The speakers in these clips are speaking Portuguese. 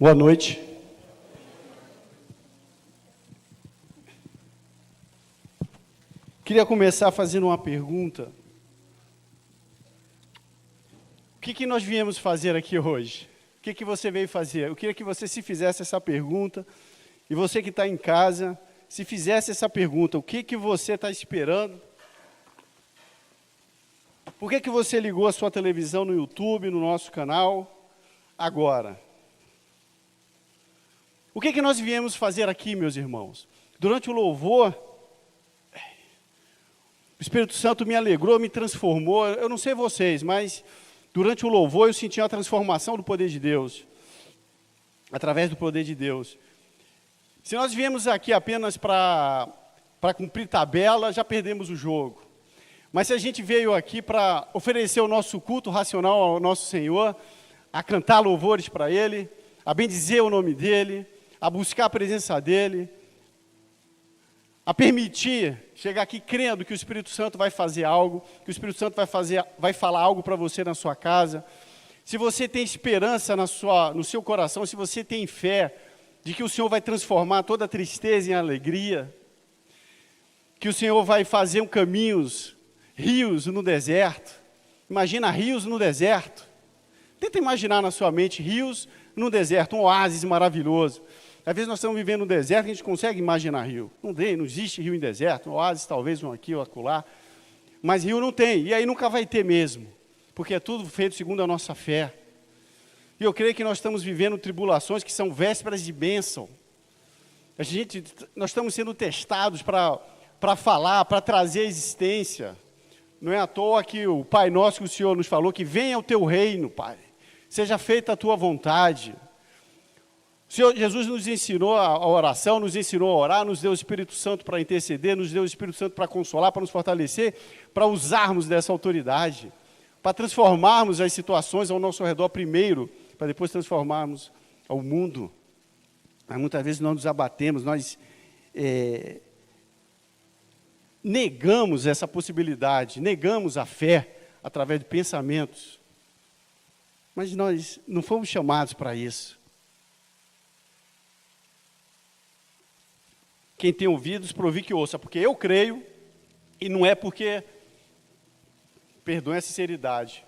Boa noite. Queria começar fazendo uma pergunta. O que nós viemos fazer aqui hoje? O que você veio fazer? Eu queria que você se fizesse essa pergunta, e você que está em casa, se fizesse essa pergunta, o que você está esperando? Por que você ligou a sua televisão no YouTube, no nosso canal, agora? O que nós viemos fazer aqui, meus irmãos? Durante o louvor, o Espírito Santo me alegrou, me transformou. Eu não sei vocês, mas durante o louvor eu senti uma transformação do poder de Deus, através do poder de Deus. Se nós viemos aqui apenas para cumprir tabela, já perdemos o jogo. Mas se a gente veio aqui para oferecer o nosso culto racional ao nosso Senhor, a cantar louvores para Ele, a bendizer o nome dEle, a buscar a presença dEle, a permitir chegar aqui crendo que o Espírito Santo vai fazer algo, que o Espírito Santo vai falar algo para você na sua casa. Se você tem esperança no seu coração, se você tem fé de que o Senhor vai transformar toda a tristeza em alegria, que o Senhor vai fazer rios no deserto. Imagina rios no deserto. Tenta imaginar na sua mente rios no deserto, um oásis maravilhoso. Às vezes nós estamos vivendo no deserto e a gente consegue imaginar rio. Não existe rio em deserto, um oásis talvez um aqui ou acolá, mas rio não tem, e aí nunca vai ter mesmo, porque é tudo feito segundo a nossa fé. E eu creio que nós estamos vivendo tribulações que são vésperas de bênção. Nós estamos sendo testados para falar, para trazer a existência. Não é à toa que o Pai Nosso que o Senhor nos falou, que venha o teu reino, Pai, seja feita a tua vontade. O Senhor Jesus nos ensinou a oração, nos ensinou a orar, nos deu o Espírito Santo para interceder, nos deu o Espírito Santo para consolar, para nos fortalecer, para usarmos dessa autoridade, para transformarmos as situações ao nosso redor primeiro, para depois transformarmos ao mundo. Mas muitas vezes nós nos abatemos, nós negamos essa possibilidade, negamos a fé através de pensamentos. Mas nós não fomos chamados para isso. Quem tem ouvidos, provi que ouça, porque eu creio, e não é porque, perdoem a sinceridade,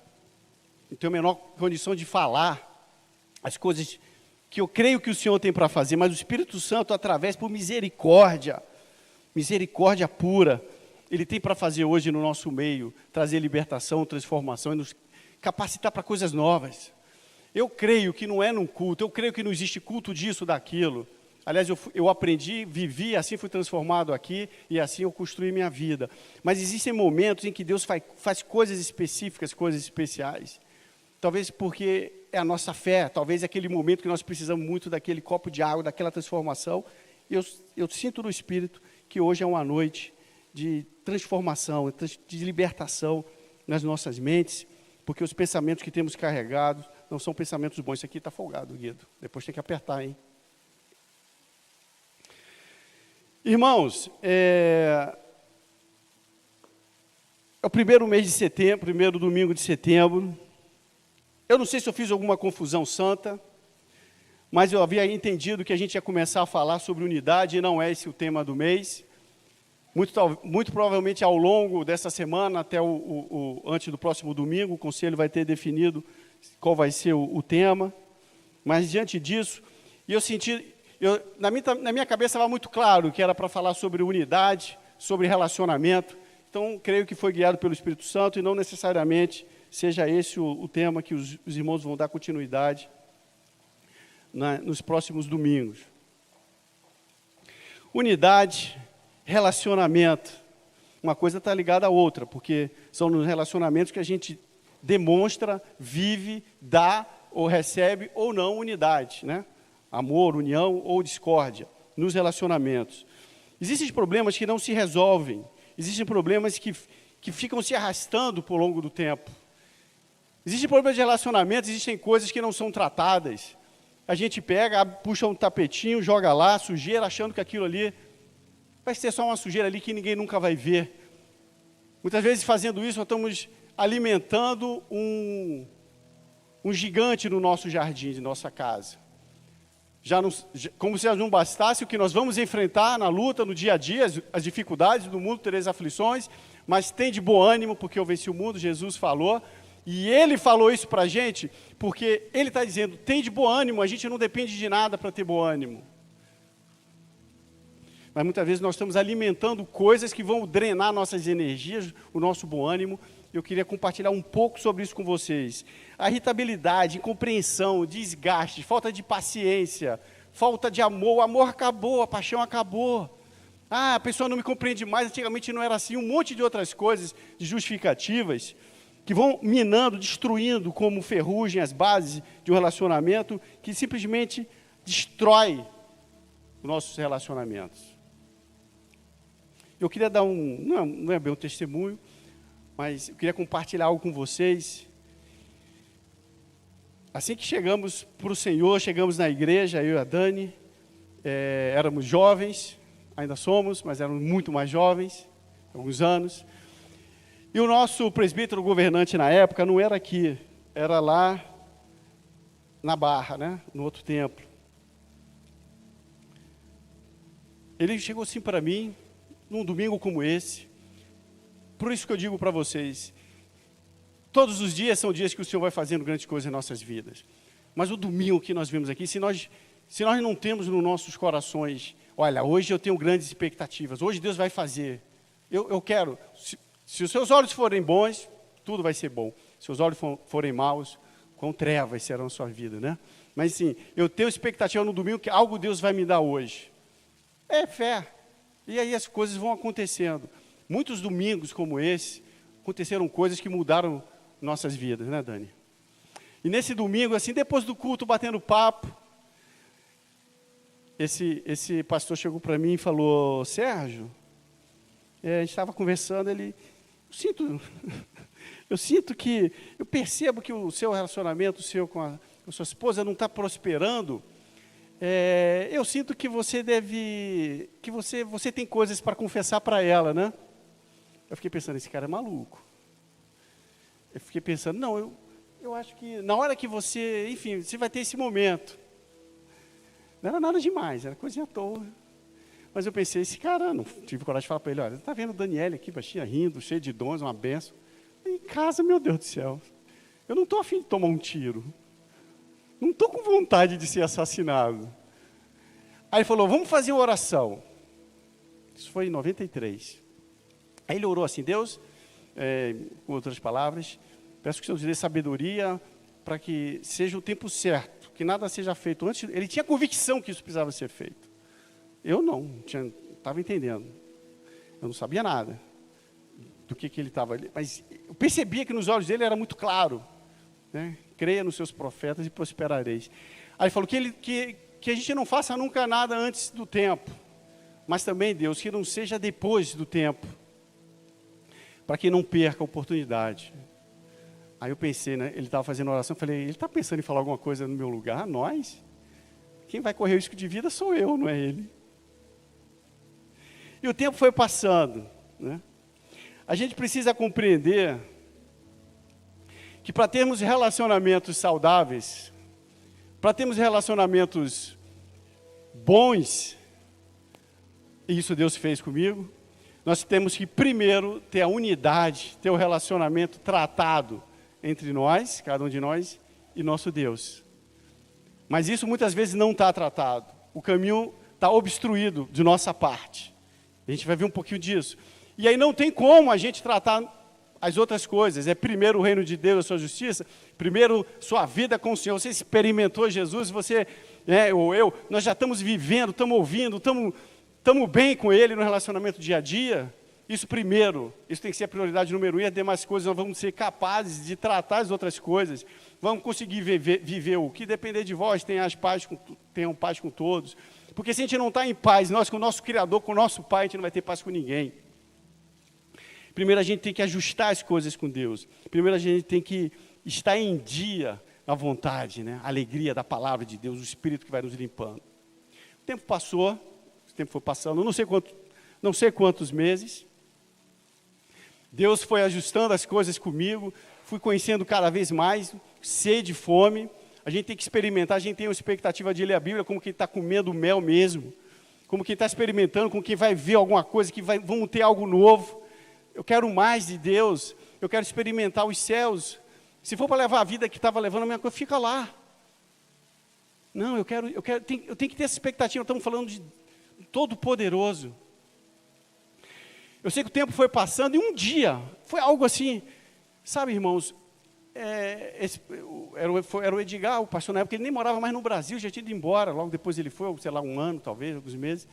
não tenho a menor condição de falar as coisas que eu creio que o Senhor tem para fazer, mas o Espírito Santo, através, por misericórdia pura, Ele tem para fazer hoje no nosso meio, trazer libertação, transformação e nos capacitar para coisas novas. Eu creio que não é num culto, eu creio que não existe culto disso, daquilo. Aliás, eu aprendi, vivi, assim fui transformado aqui e assim eu construí minha vida. Mas existem momentos em que Deus faz coisas específicas, coisas especiais. Talvez porque é a nossa fé, talvez é aquele momento que nós precisamos muito daquele copo de água, daquela transformação. Eu sinto no Espírito que hoje é uma noite de transformação, de libertação nas nossas mentes, porque os pensamentos que temos carregados não são pensamentos bons. Isso aqui está folgado, Guido. Depois tem que apertar, hein? Irmãos, é o primeiro mês de setembro, primeiro domingo de setembro. Eu não sei se eu fiz alguma confusão santa, mas eu havia entendido que a gente ia começar a falar sobre unidade, e não é esse o tema do mês. Muito provavelmente ao longo dessa semana, até antes do próximo domingo, o conselho vai ter definido qual vai ser o tema. Mas diante disso, eu senti... na minha cabeça estava muito claro que era para falar sobre unidade, sobre relacionamento. Então, creio que foi guiado pelo Espírito Santo e não necessariamente seja esse o tema que os irmãos vão dar continuidade nos próximos domingos. Unidade, relacionamento. Uma coisa está ligada à outra, porque são nos relacionamentos que a gente demonstra, vive, dá ou recebe ou não unidade, né? Amor, união ou discórdia nos relacionamentos. Existem problemas que não se resolvem, existem problemas que ficam se arrastando por longo do tempo. Existem problemas de relacionamento, existem coisas que não são tratadas. A gente pega, puxa um tapetinho, joga lá, sujeira, achando que aquilo ali vai ser só uma sujeira ali que ninguém nunca vai ver. Muitas vezes fazendo isso, nós estamos alimentando um gigante no nosso jardim, de nossa casa. como se já não bastasse o que nós vamos enfrentar na luta, no dia a dia, as dificuldades do mundo, tereis aflições, mas tem de bom ânimo, porque eu venci o mundo, Jesus falou, e Ele falou isso para a gente, porque Ele está dizendo, tem de bom ânimo, a gente não depende de nada para ter bom ânimo. Mas muitas vezes nós estamos alimentando coisas que vão drenar nossas energias, o nosso bom ânimo. Eu queria compartilhar um pouco sobre isso com vocês. A irritabilidade, incompreensão, desgaste, falta de paciência, falta de amor. O amor acabou, a paixão acabou. A pessoa não me compreende mais, antigamente não era assim. Um monte de outras coisas, de justificativas, que vão minando, destruindo como ferrugem as bases de um relacionamento, que simplesmente destrói os nossos relacionamentos. Eu queria dar não é bem um testemunho, mas eu queria compartilhar algo com vocês. Assim que chegamos para o Senhor, chegamos na igreja, eu e a Dani, éramos jovens, ainda somos, mas éramos muito mais jovens, alguns anos. E o nosso presbítero governante na época não era aqui, era lá na Barra, né, no outro templo. Ele chegou assim para mim, num domingo como esse. Por isso que eu digo para vocês, todos os dias são dias que o Senhor vai fazendo grandes coisas em nossas vidas. Mas o domingo que nós vemos aqui, se nós não temos nos nossos corações, olha, hoje eu tenho grandes expectativas, hoje Deus vai fazer. Eu quero, se os seus olhos forem bons, tudo vai ser bom. Se os olhos forem maus, com trevas serão a sua vida, né? Mas sim, eu tenho expectativa no domingo que algo Deus vai me dar hoje. É fé. E aí as coisas vão acontecendo. Muitos domingos como esse, aconteceram coisas que mudaram nossas vidas, né, Dani? E nesse domingo, assim, depois do culto, batendo papo, esse pastor chegou para mim e falou, Sérgio, a gente estava conversando, eu percebo que o seu relacionamento, com a sua esposa não está prosperando. Eu sinto que você você tem coisas para confessar para ela, né? Eu fiquei pensando, esse cara é maluco. Eu fiquei pensando, não, eu acho que na hora que você, enfim, você vai ter esse momento. Não era nada demais, era coisinha à toa. Mas eu pensei, esse cara, não tive coragem de falar para ele, olha, tá vendo o Daniele aqui, baixinha, rindo, cheio de dons, uma benção. Em casa, meu Deus do céu, eu não estou afim de tomar um tiro. Não estou com vontade de ser assassinado. Aí ele falou, vamos fazer uma oração. Isso foi em 93. Aí ele orou assim, Deus, com outras palavras, peço que o Senhor te dê sabedoria para que seja o tempo certo, que nada seja feito antes. Ele tinha convicção que isso precisava ser feito. Eu não estava entendendo. Eu não sabia nada do que ele estava ali. Mas eu percebia que nos olhos dele era muito claro, né? Creia nos seus profetas e prosperareis. Aí ele falou que a gente não faça nunca nada antes do tempo, mas também, Deus, que não seja depois do tempo, para que não perca a oportunidade. Aí eu pensei, né, ele estava fazendo oração, falei, ele está pensando em falar alguma coisa no meu lugar? Nós? Quem vai correr o risco de vida sou eu, não é ele. E o tempo foi passando, né? A gente precisa compreender que para termos relacionamentos saudáveis, para termos relacionamentos bons, e isso Deus fez comigo, nós temos que primeiro ter a unidade, ter o relacionamento tratado entre nós, cada um de nós, e nosso Deus. Mas isso muitas vezes não está tratado. O caminho está obstruído de nossa parte. A gente vai ver um pouquinho disso. E aí não tem como a gente tratar as outras coisas. É primeiro o reino de Deus, a sua justiça, primeiro sua vida com o Senhor. Você experimentou Jesus, você, ou eu, nós já estamos vivendo, estamos ouvindo, estamos bem com Ele no relacionamento dia a dia. Isso primeiro, isso tem que ser a prioridade número 1, e as demais coisas nós vamos ser capazes de tratar as outras coisas. Vamos conseguir viver o que depender de vós, tenham paz com todos. Porque se a gente não está em paz, nós com o nosso Criador, com o nosso Pai, a gente não vai ter paz com ninguém. Primeiro a gente tem que ajustar as coisas com Deus. Primeiro a gente tem que estar em dia na vontade, né? A alegria da palavra de Deus, o Espírito que vai nos limpando. O tempo passou, o tempo foi passando, não sei quantos meses. Deus foi ajustando as coisas comigo, fui conhecendo cada vez mais, sede, fome. a gente tem que experimentar, a gente tem uma expectativa de ler a Bíblia como quem está comendo mel mesmo, como quem está experimentando, como quem vai ver alguma coisa, vamos ter algo novo. Eu quero mais de Deus, eu quero experimentar os céus. Se for para levar a vida que estava levando a minha coisa, fica lá. Não, eu tenho que ter essa expectativa. Estamos falando de Todo-Poderoso. Eu sei que o tempo foi passando e um dia, foi algo assim, sabe, irmãos, era o Edgar, o pastor na época, ele nem morava mais no Brasil, já tinha ido embora, logo depois ele foi, sei lá, um ano, talvez, alguns meses.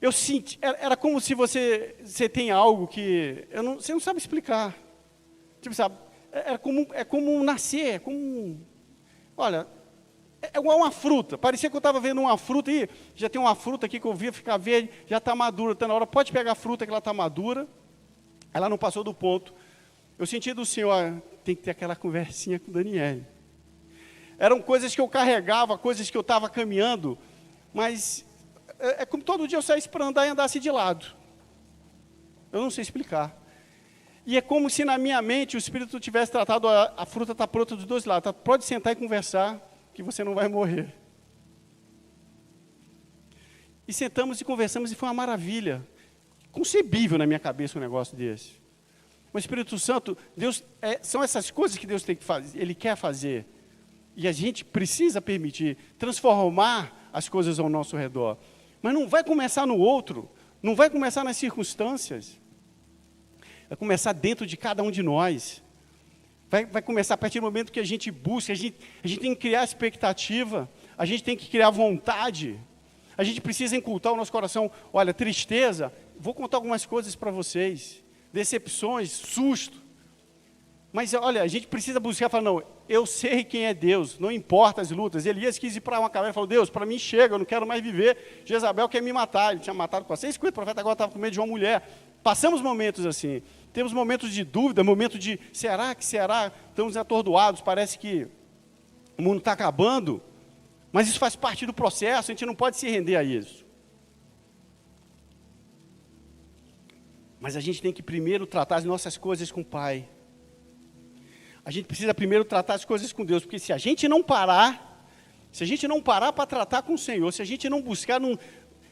Eu senti, era como se você tem algo que, você não sabe explicar. Tipo, sabe, é como nascer, olha, é igual uma fruta. Parecia que eu estava vendo uma fruta, e já tem uma fruta aqui que eu via ficar verde, já está madura, está na hora, pode pegar a fruta que ela está madura. Ela não passou do ponto. Eu senti do Senhor, tem que ter aquela conversinha com o Daniel. Eram coisas que eu carregava, coisas que eu estava caminhando, mas é como todo dia eu saísse para andar e andasse de lado. Eu não sei explicar. E é como se na minha mente o Espírito tivesse tratado, a fruta está pronta dos dois lados, pode sentar e conversar, que você não vai morrer. E sentamos e conversamos e foi uma maravilha. Concebível na minha cabeça um negócio desse. O Espírito Santo, Deus, são essas coisas que Deus tem que fazer, Ele quer fazer. E a gente precisa permitir, transformar as coisas ao nosso redor. Mas não vai começar no outro, não vai começar nas circunstâncias. Vai começar dentro de cada um de nós. Vai começar a partir do momento que a gente busca, a gente tem que criar expectativa, a gente tem que criar vontade, a gente precisa incultar o nosso coração. Olha, tristeza, vou contar algumas coisas para vocês, decepções, susto, mas olha, a gente precisa buscar, falar, não, eu sei quem é Deus, não importa as lutas. Elias quis ir para uma caverna e falou, Deus, para mim chega, eu não quero mais viver, Jezabel quer me matar, ele tinha matado 450 profetas, agora estava com medo de uma mulher. Passamos momentos assim, temos momentos de dúvida, momentos de, será? Estamos atordoados, parece que o mundo está acabando, mas isso faz parte do processo, a gente não pode se render a isso. Mas a gente tem que primeiro tratar as nossas coisas com o Pai. A gente precisa primeiro tratar as coisas com Deus, porque se a gente não parar para tratar com o Senhor, se a gente não buscar,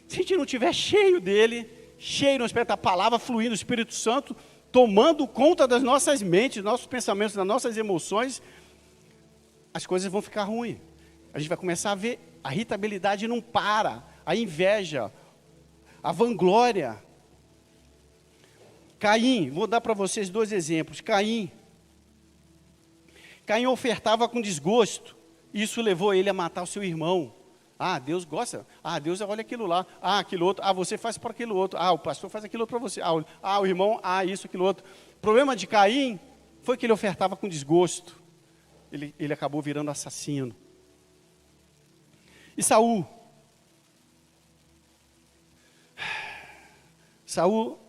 se a gente não estiver cheio dEle, cheio no aspecto da palavra, fluindo, o Espírito Santo, tomando conta das nossas mentes, dos nossos pensamentos, das nossas emoções, as coisas vão ficar ruins. A gente vai começar a ver, a irritabilidade não para, a inveja, a vanglória. Caim, vou dar para vocês 2 exemplos. Caim ofertava com desgosto, isso levou ele a matar o seu irmão. Deus gosta. Deus olha aquilo lá. Aquilo outro. Você faz para aquilo outro. O pastor faz aquilo outro para você. O irmão, isso, aquilo outro. O problema de Caim foi que ele ofertava com desgosto. Ele acabou virando assassino. E Saul? Saul,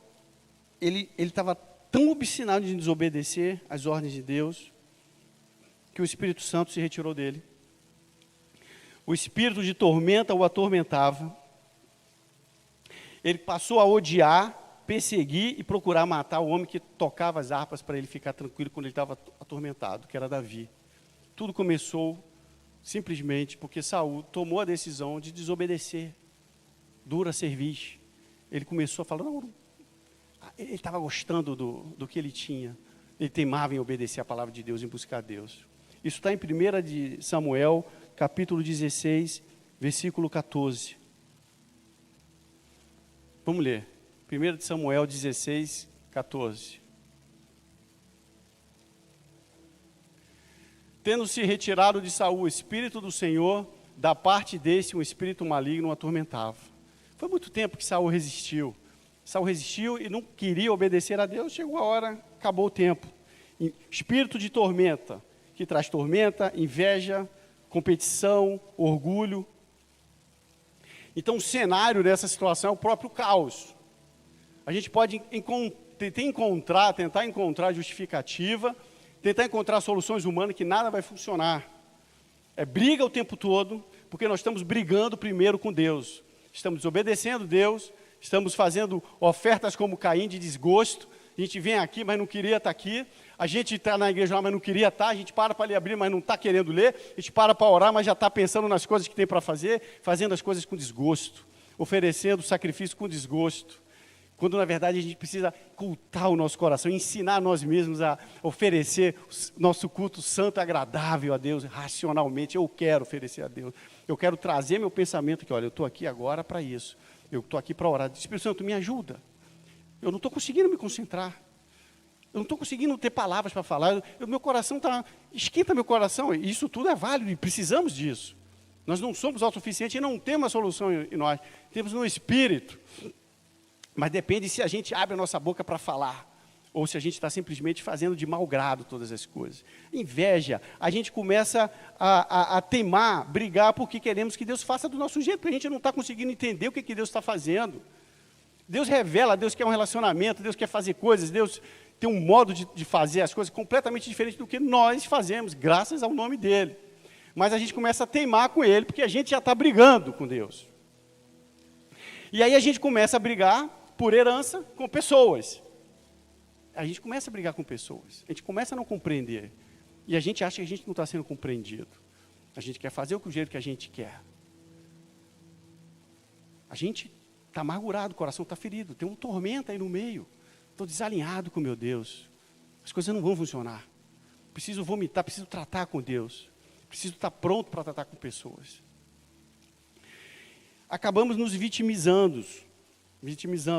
ele estava tão obstinado em desobedecer às ordens de Deus, que o Espírito Santo se retirou dele. O espírito de tormenta o atormentava. Ele passou a odiar, perseguir e procurar matar o homem que tocava as harpas para ele ficar tranquilo quando ele estava atormentado, que era Davi. Tudo começou simplesmente porque Saul tomou a decisão de desobedecer. Dura serviço. Ele começou a falar, ele estava gostando do que ele tinha. Ele teimava em obedecer a palavra de Deus, em buscar Deus. Isso está em 1 de Samuel, capítulo 16, versículo 14. Vamos ler. 1 de Samuel 16, 14. Tendo-se retirado de Saul o Espírito do Senhor, da parte desse um espírito maligno o atormentava. Foi muito tempo que Saul resistiu. Saul resistiu e não queria obedecer a Deus, chegou a hora, acabou o tempo. Espírito de tormenta, que traz tormenta, inveja, competição, orgulho. Então o cenário dessa situação é o próprio caos. A gente pode tentar encontrar justificativa, tentar encontrar soluções humanas que nada vai funcionar. É briga o tempo todo, porque nós estamos brigando primeiro com Deus. Estamos desobedecendo Deus, estamos fazendo ofertas como Caim de desgosto, A gente vem aqui, mas não queria estar aqui. A gente está na igreja lá, mas não queria estar. A gente para ler a Bíblia, mas não está querendo ler. A gente para orar, mas já está pensando nas coisas que tem para fazer, fazendo as coisas com desgosto, oferecendo sacrifício com desgosto. Quando, na verdade, a gente precisa cultar o nosso coração, ensinar nós mesmos a oferecer nosso culto santo e agradável a Deus, racionalmente. Eu quero oferecer a Deus. Eu quero trazer meu pensamento que, olha, eu estou aqui agora para isso. Eu estou aqui para orar. Espírito Santo, me ajuda. Eu não estou conseguindo me concentrar. Eu não estou conseguindo ter palavras para falar. Meu coração está... Esquenta meu coração. E isso tudo é válido e precisamos disso. Nós não somos autossuficientes e não temos a solução em nós. Temos no Espírito. Mas depende se a gente abre a nossa boca para falar. Ou se a gente está simplesmente fazendo de mau grado todas as coisas. Inveja. A gente começa a teimar, brigar, porque queremos que Deus faça do nosso jeito. Porque a gente não está conseguindo entender o que Deus está fazendo. Deus revela, Deus quer um relacionamento, Deus quer fazer coisas, Deus tem um modo de fazer as coisas completamente diferente do que nós fazemos, graças ao nome dEle. Mas a gente começa a teimar com Ele, porque a gente já está brigando com Deus. E aí a gente começa a brigar por herança com pessoas. A gente começa a brigar com pessoas, a gente começa a não compreender. E a gente acha que a gente não está sendo compreendido. A gente quer fazer o jeito que a gente quer. A gente está amargurado, o coração está ferido, tem um tormento aí no meio. Estou desalinhado com meu Deus. As coisas não vão funcionar. Preciso vomitar, preciso tratar com Deus. Preciso estar pronto para tratar com pessoas. Acabamos nos vitimizando.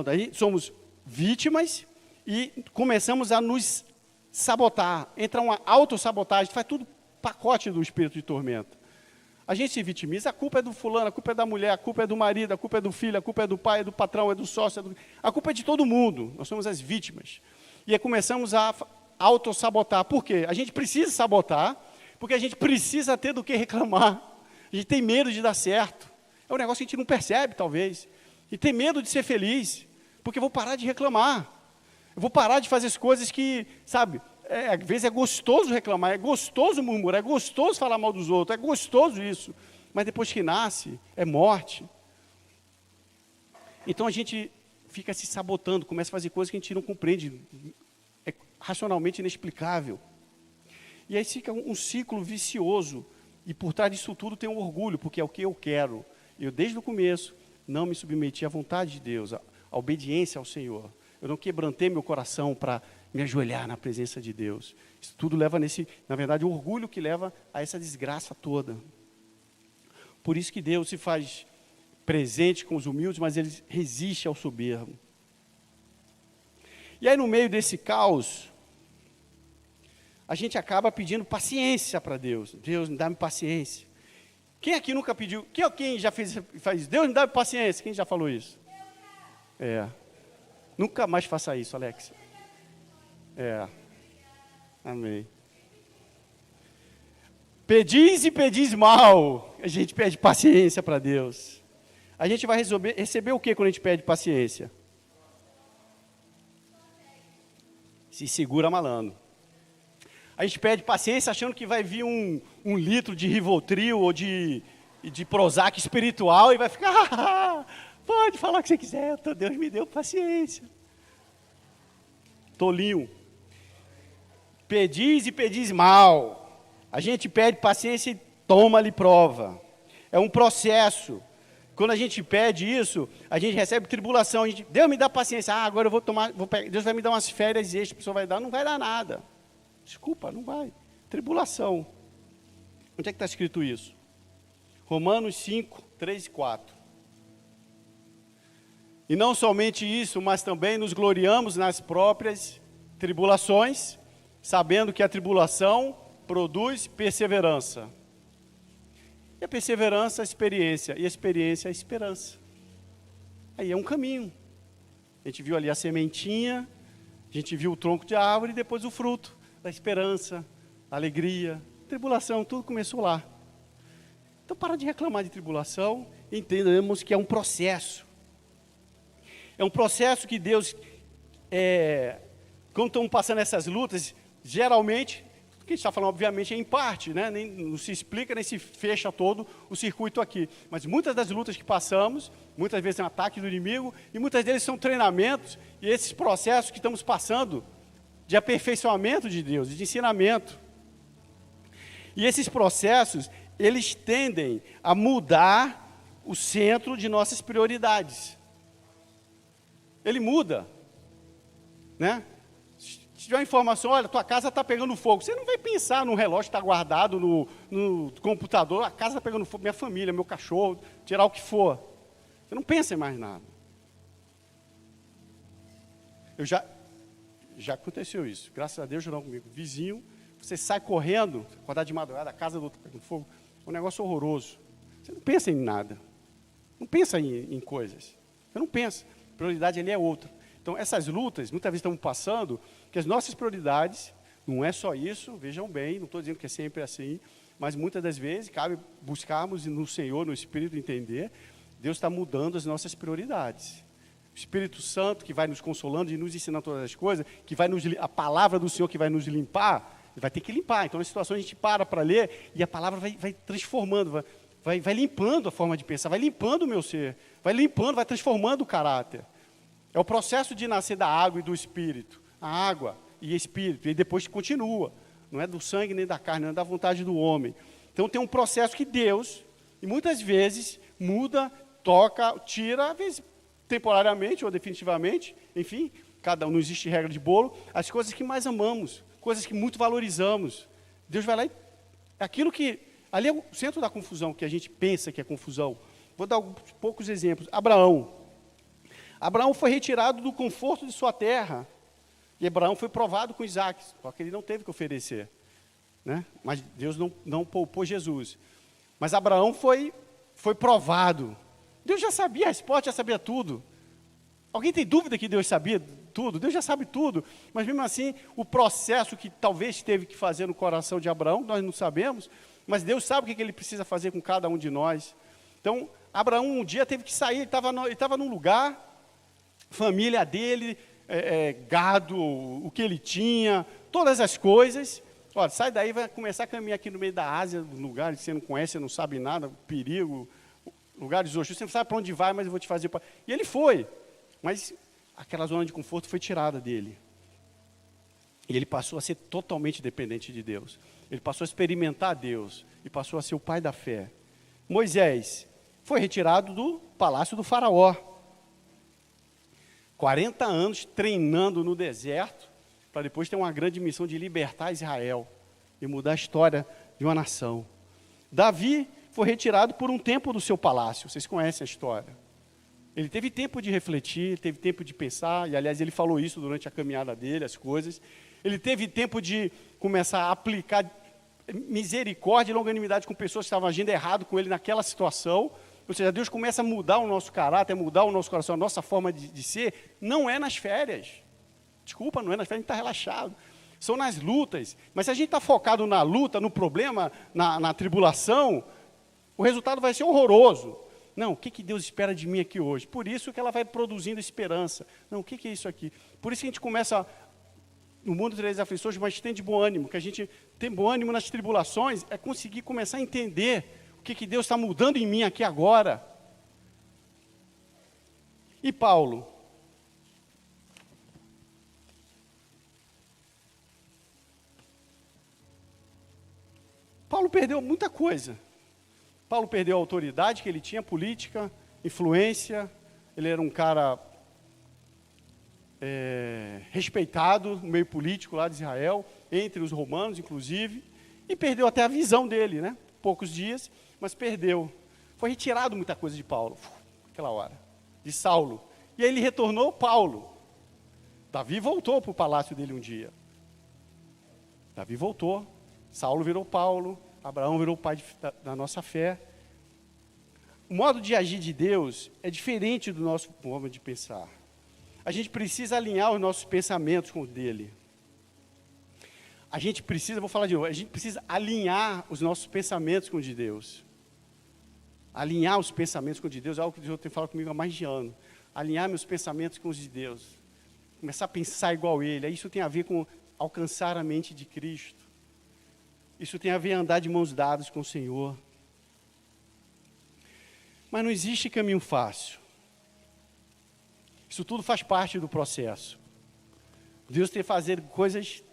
Aí somos vítimas e começamos a nos sabotar. Entra uma autossabotagem, faz tudo pacote do espírito de tormento. A gente se vitimiza, a culpa é do fulano, a culpa é da mulher, a culpa é do marido, a culpa é do filho, a culpa é do pai, é do patrão, é do sócio, a culpa é de todo mundo. Nós somos as vítimas. E aí começamos a autossabotar. Por quê? A gente precisa sabotar, porque a gente precisa ter do que reclamar. A gente tem medo de dar certo. É um negócio que a gente não percebe, talvez. E tem medo de ser feliz, porque eu vou parar de reclamar. Eu vou parar de fazer as coisas que, sabe... às vezes é gostoso reclamar, é gostoso murmurar, é gostoso falar mal dos outros, é gostoso isso. Mas depois que nasce, é morte. Então a gente fica se sabotando, começa a fazer coisas que a gente não compreende. É racionalmente inexplicável. E aí fica um ciclo vicioso. E por trás disso tudo tem um orgulho, porque é o que eu quero. Eu, desde o começo, não me submeti à vontade de Deus, à obediência ao Senhor. Eu não quebrantei meu coração para me ajoelhar na presença de Deus. Isso tudo leva na verdade, o orgulho que leva a essa desgraça toda. Por isso que Deus se faz presente com os humildes, mas Ele resiste ao soberbo. E aí, no meio desse caos, a gente acaba pedindo paciência para Deus. Deus, me dá-me paciência. Quem aqui nunca pediu? Quem já fez Deus, me dá-me paciência? Quem já falou isso? Nunca mais faça isso, Alex. Amém. Pedis e pedis mal. A gente pede paciência para Deus. A gente vai receber o que quando a gente pede paciência? Se segura, malandro. A gente pede paciência achando que vai vir um litro de Rivotril ou de Prozac espiritual e vai ficar, pode falar o que você quiser, Deus me deu paciência. Tolinho. Pedis e pedis mal. A gente pede paciência e toma-lhe prova. É um processo. Quando a gente pede isso, a gente recebe tribulação. Deus me dá paciência. Agora eu vou tomar, Deus vai me dar umas férias extras, a pessoa vai dar. Não vai dar nada. Desculpa, não vai. Tribulação. Onde é que está escrito isso? Romanos 5, 3 e 4. E não somente isso, mas também nos gloriamos nas próprias tribulações, sabendo que a tribulação produz perseverança. E a perseverança, a experiência. E a experiência, a esperança. Aí é um caminho. A gente viu ali a sementinha, a gente viu o tronco de árvore e depois o fruto da esperança, da alegria. Tribulação, tudo começou lá. Então, para de reclamar de tribulação, entendemos que é um processo. É um processo que Deus, quando estamos passando essas lutas, geralmente, que a gente está falando, obviamente, é em parte, né? Não se explica, nem se fecha todo o circuito aqui. Mas muitas das lutas que passamos, muitas vezes é um ataque do inimigo, e muitas deles são treinamentos, e esses processos que estamos passando de aperfeiçoamento de Deus, de ensinamento. E esses processos, eles tendem a mudar o centro de nossas prioridades. Ele muda, né? Se tiver uma informação, olha, tua casa está pegando fogo, você não vai pensar no relógio que está guardado no computador, a casa está pegando fogo, minha família, meu cachorro, tirar o que for. Você não pensa em mais nada. Já aconteceu isso, graças a Deus, não comigo. Vizinho, você sai correndo, acordar de madrugada, a casa do outro está pegando fogo, é um negócio horroroso. Você não pensa em nada, não pensa em coisas, você não pensa, a prioridade ali é outra. Então, essas lutas, muitas vezes estamos passando, que as nossas prioridades, não é só isso, vejam bem, não estou dizendo que é sempre assim, mas muitas das vezes cabe buscarmos no Senhor, no Espírito, entender, Deus está mudando as nossas prioridades. O Espírito Santo, que vai nos consolando e nos ensinando todas as coisas, a palavra do Senhor que vai nos limpar, vai ter que limpar. Então, na situação, a gente para ler e a palavra vai transformando, vai limpando a forma de pensar, vai limpando o meu ser, vai limpando, vai transformando o caráter. É o processo de nascer da água e do Espírito. A água e Espírito, e depois continua. Não é do sangue nem da carne, não é da vontade do homem. Então tem um processo que Deus, e muitas vezes, muda, toca, tira, às vezes temporariamente ou definitivamente, enfim, cada um, não existe regra de bolo, as coisas que mais amamos, coisas que muito valorizamos. Deus vai lá e aquilo que, ali é o centro da confusão, que a gente pensa que é confusão. Vou dar alguns poucos exemplos. Abraão foi retirado do conforto de sua terra, e Abraão foi provado com Isaac, só que ele não teve que oferecer, né? Mas Deus não poupou Jesus. Mas Abraão foi provado. Deus já sabia a resposta, já sabia tudo. Alguém tem dúvida que Deus sabia tudo? Deus já sabe tudo, mas mesmo assim, o processo que talvez teve que fazer no coração de Abraão, nós não sabemos, mas Deus sabe o que ele precisa fazer com cada um de nós. Então, Abraão um dia teve que sair, ele estava num lugar, família dele, gado, o que ele tinha, todas as coisas. Olha, sai daí, vai começar a caminhar aqui no meio da Ásia, lugares que você não conhece, você não sabe nada, perigo, lugares hostis, você não sabe para onde vai, mas eu vou te fazer. E ele foi, mas aquela zona de conforto foi tirada dele. E ele passou a ser totalmente dependente de Deus. Ele passou a experimentar Deus e passou a ser o pai da fé. Moisés foi retirado do palácio do faraó. 40 anos treinando no deserto, para depois ter uma grande missão de libertar Israel e mudar a história de uma nação. Davi foi retirado por um tempo do seu palácio, vocês conhecem a história. Ele teve tempo de refletir, teve tempo de pensar, e aliás ele falou isso durante a caminhada dele, as coisas. Ele teve tempo de começar a aplicar misericórdia e longanimidade com pessoas que estavam agindo errado com ele naquela situação. Ou seja, Deus começa a mudar o nosso caráter, mudar o nosso coração, a nossa forma de ser, não é nas férias. Desculpa, não é nas férias, a gente está relaxado. São nas lutas. Mas se a gente está focado na luta, no problema, na tribulação, o resultado vai ser horroroso. Não, o que Deus espera de mim aqui hoje? Por isso que ela vai produzindo esperança. Não, o que é isso aqui? Por isso que a gente começa, no mundo das aflições, mas tem de bom ânimo, que a gente tem bom ânimo nas tribulações, é conseguir começar a entender o que Deus está mudando em mim aqui agora. E Paulo? Paulo perdeu muita coisa. Paulo perdeu a autoridade que ele tinha, política, influência. Ele era um cara respeitado no meio político lá de Israel, entre os romanos, inclusive. E perdeu até a visão dele, né? Poucos dias, mas perdeu. Foi retirado muita coisa de Paulo, naquela hora, de Saulo. E aí ele retornou Paulo. Davi voltou para o palácio dele um dia. Davi voltou, Saulo virou Paulo, Abraão virou pai da nossa fé. O modo de agir de Deus é diferente do nosso modo de pensar. A gente precisa alinhar os nossos pensamentos com o dele. A gente precisa, vou falar de novo, a gente precisa alinhar os nossos pensamentos com o de Deus. Alinhar os pensamentos com o de Deus é algo que Deus tem falado comigo há mais de ano. Alinhar meus pensamentos com os de Deus. Começar a pensar igual ele. Isso tem a ver com alcançar a mente de Cristo. Isso tem a ver andar de mãos dadas com o Senhor. Mas não existe caminho fácil. Isso tudo faz parte do processo. Deus tem que fazer coisas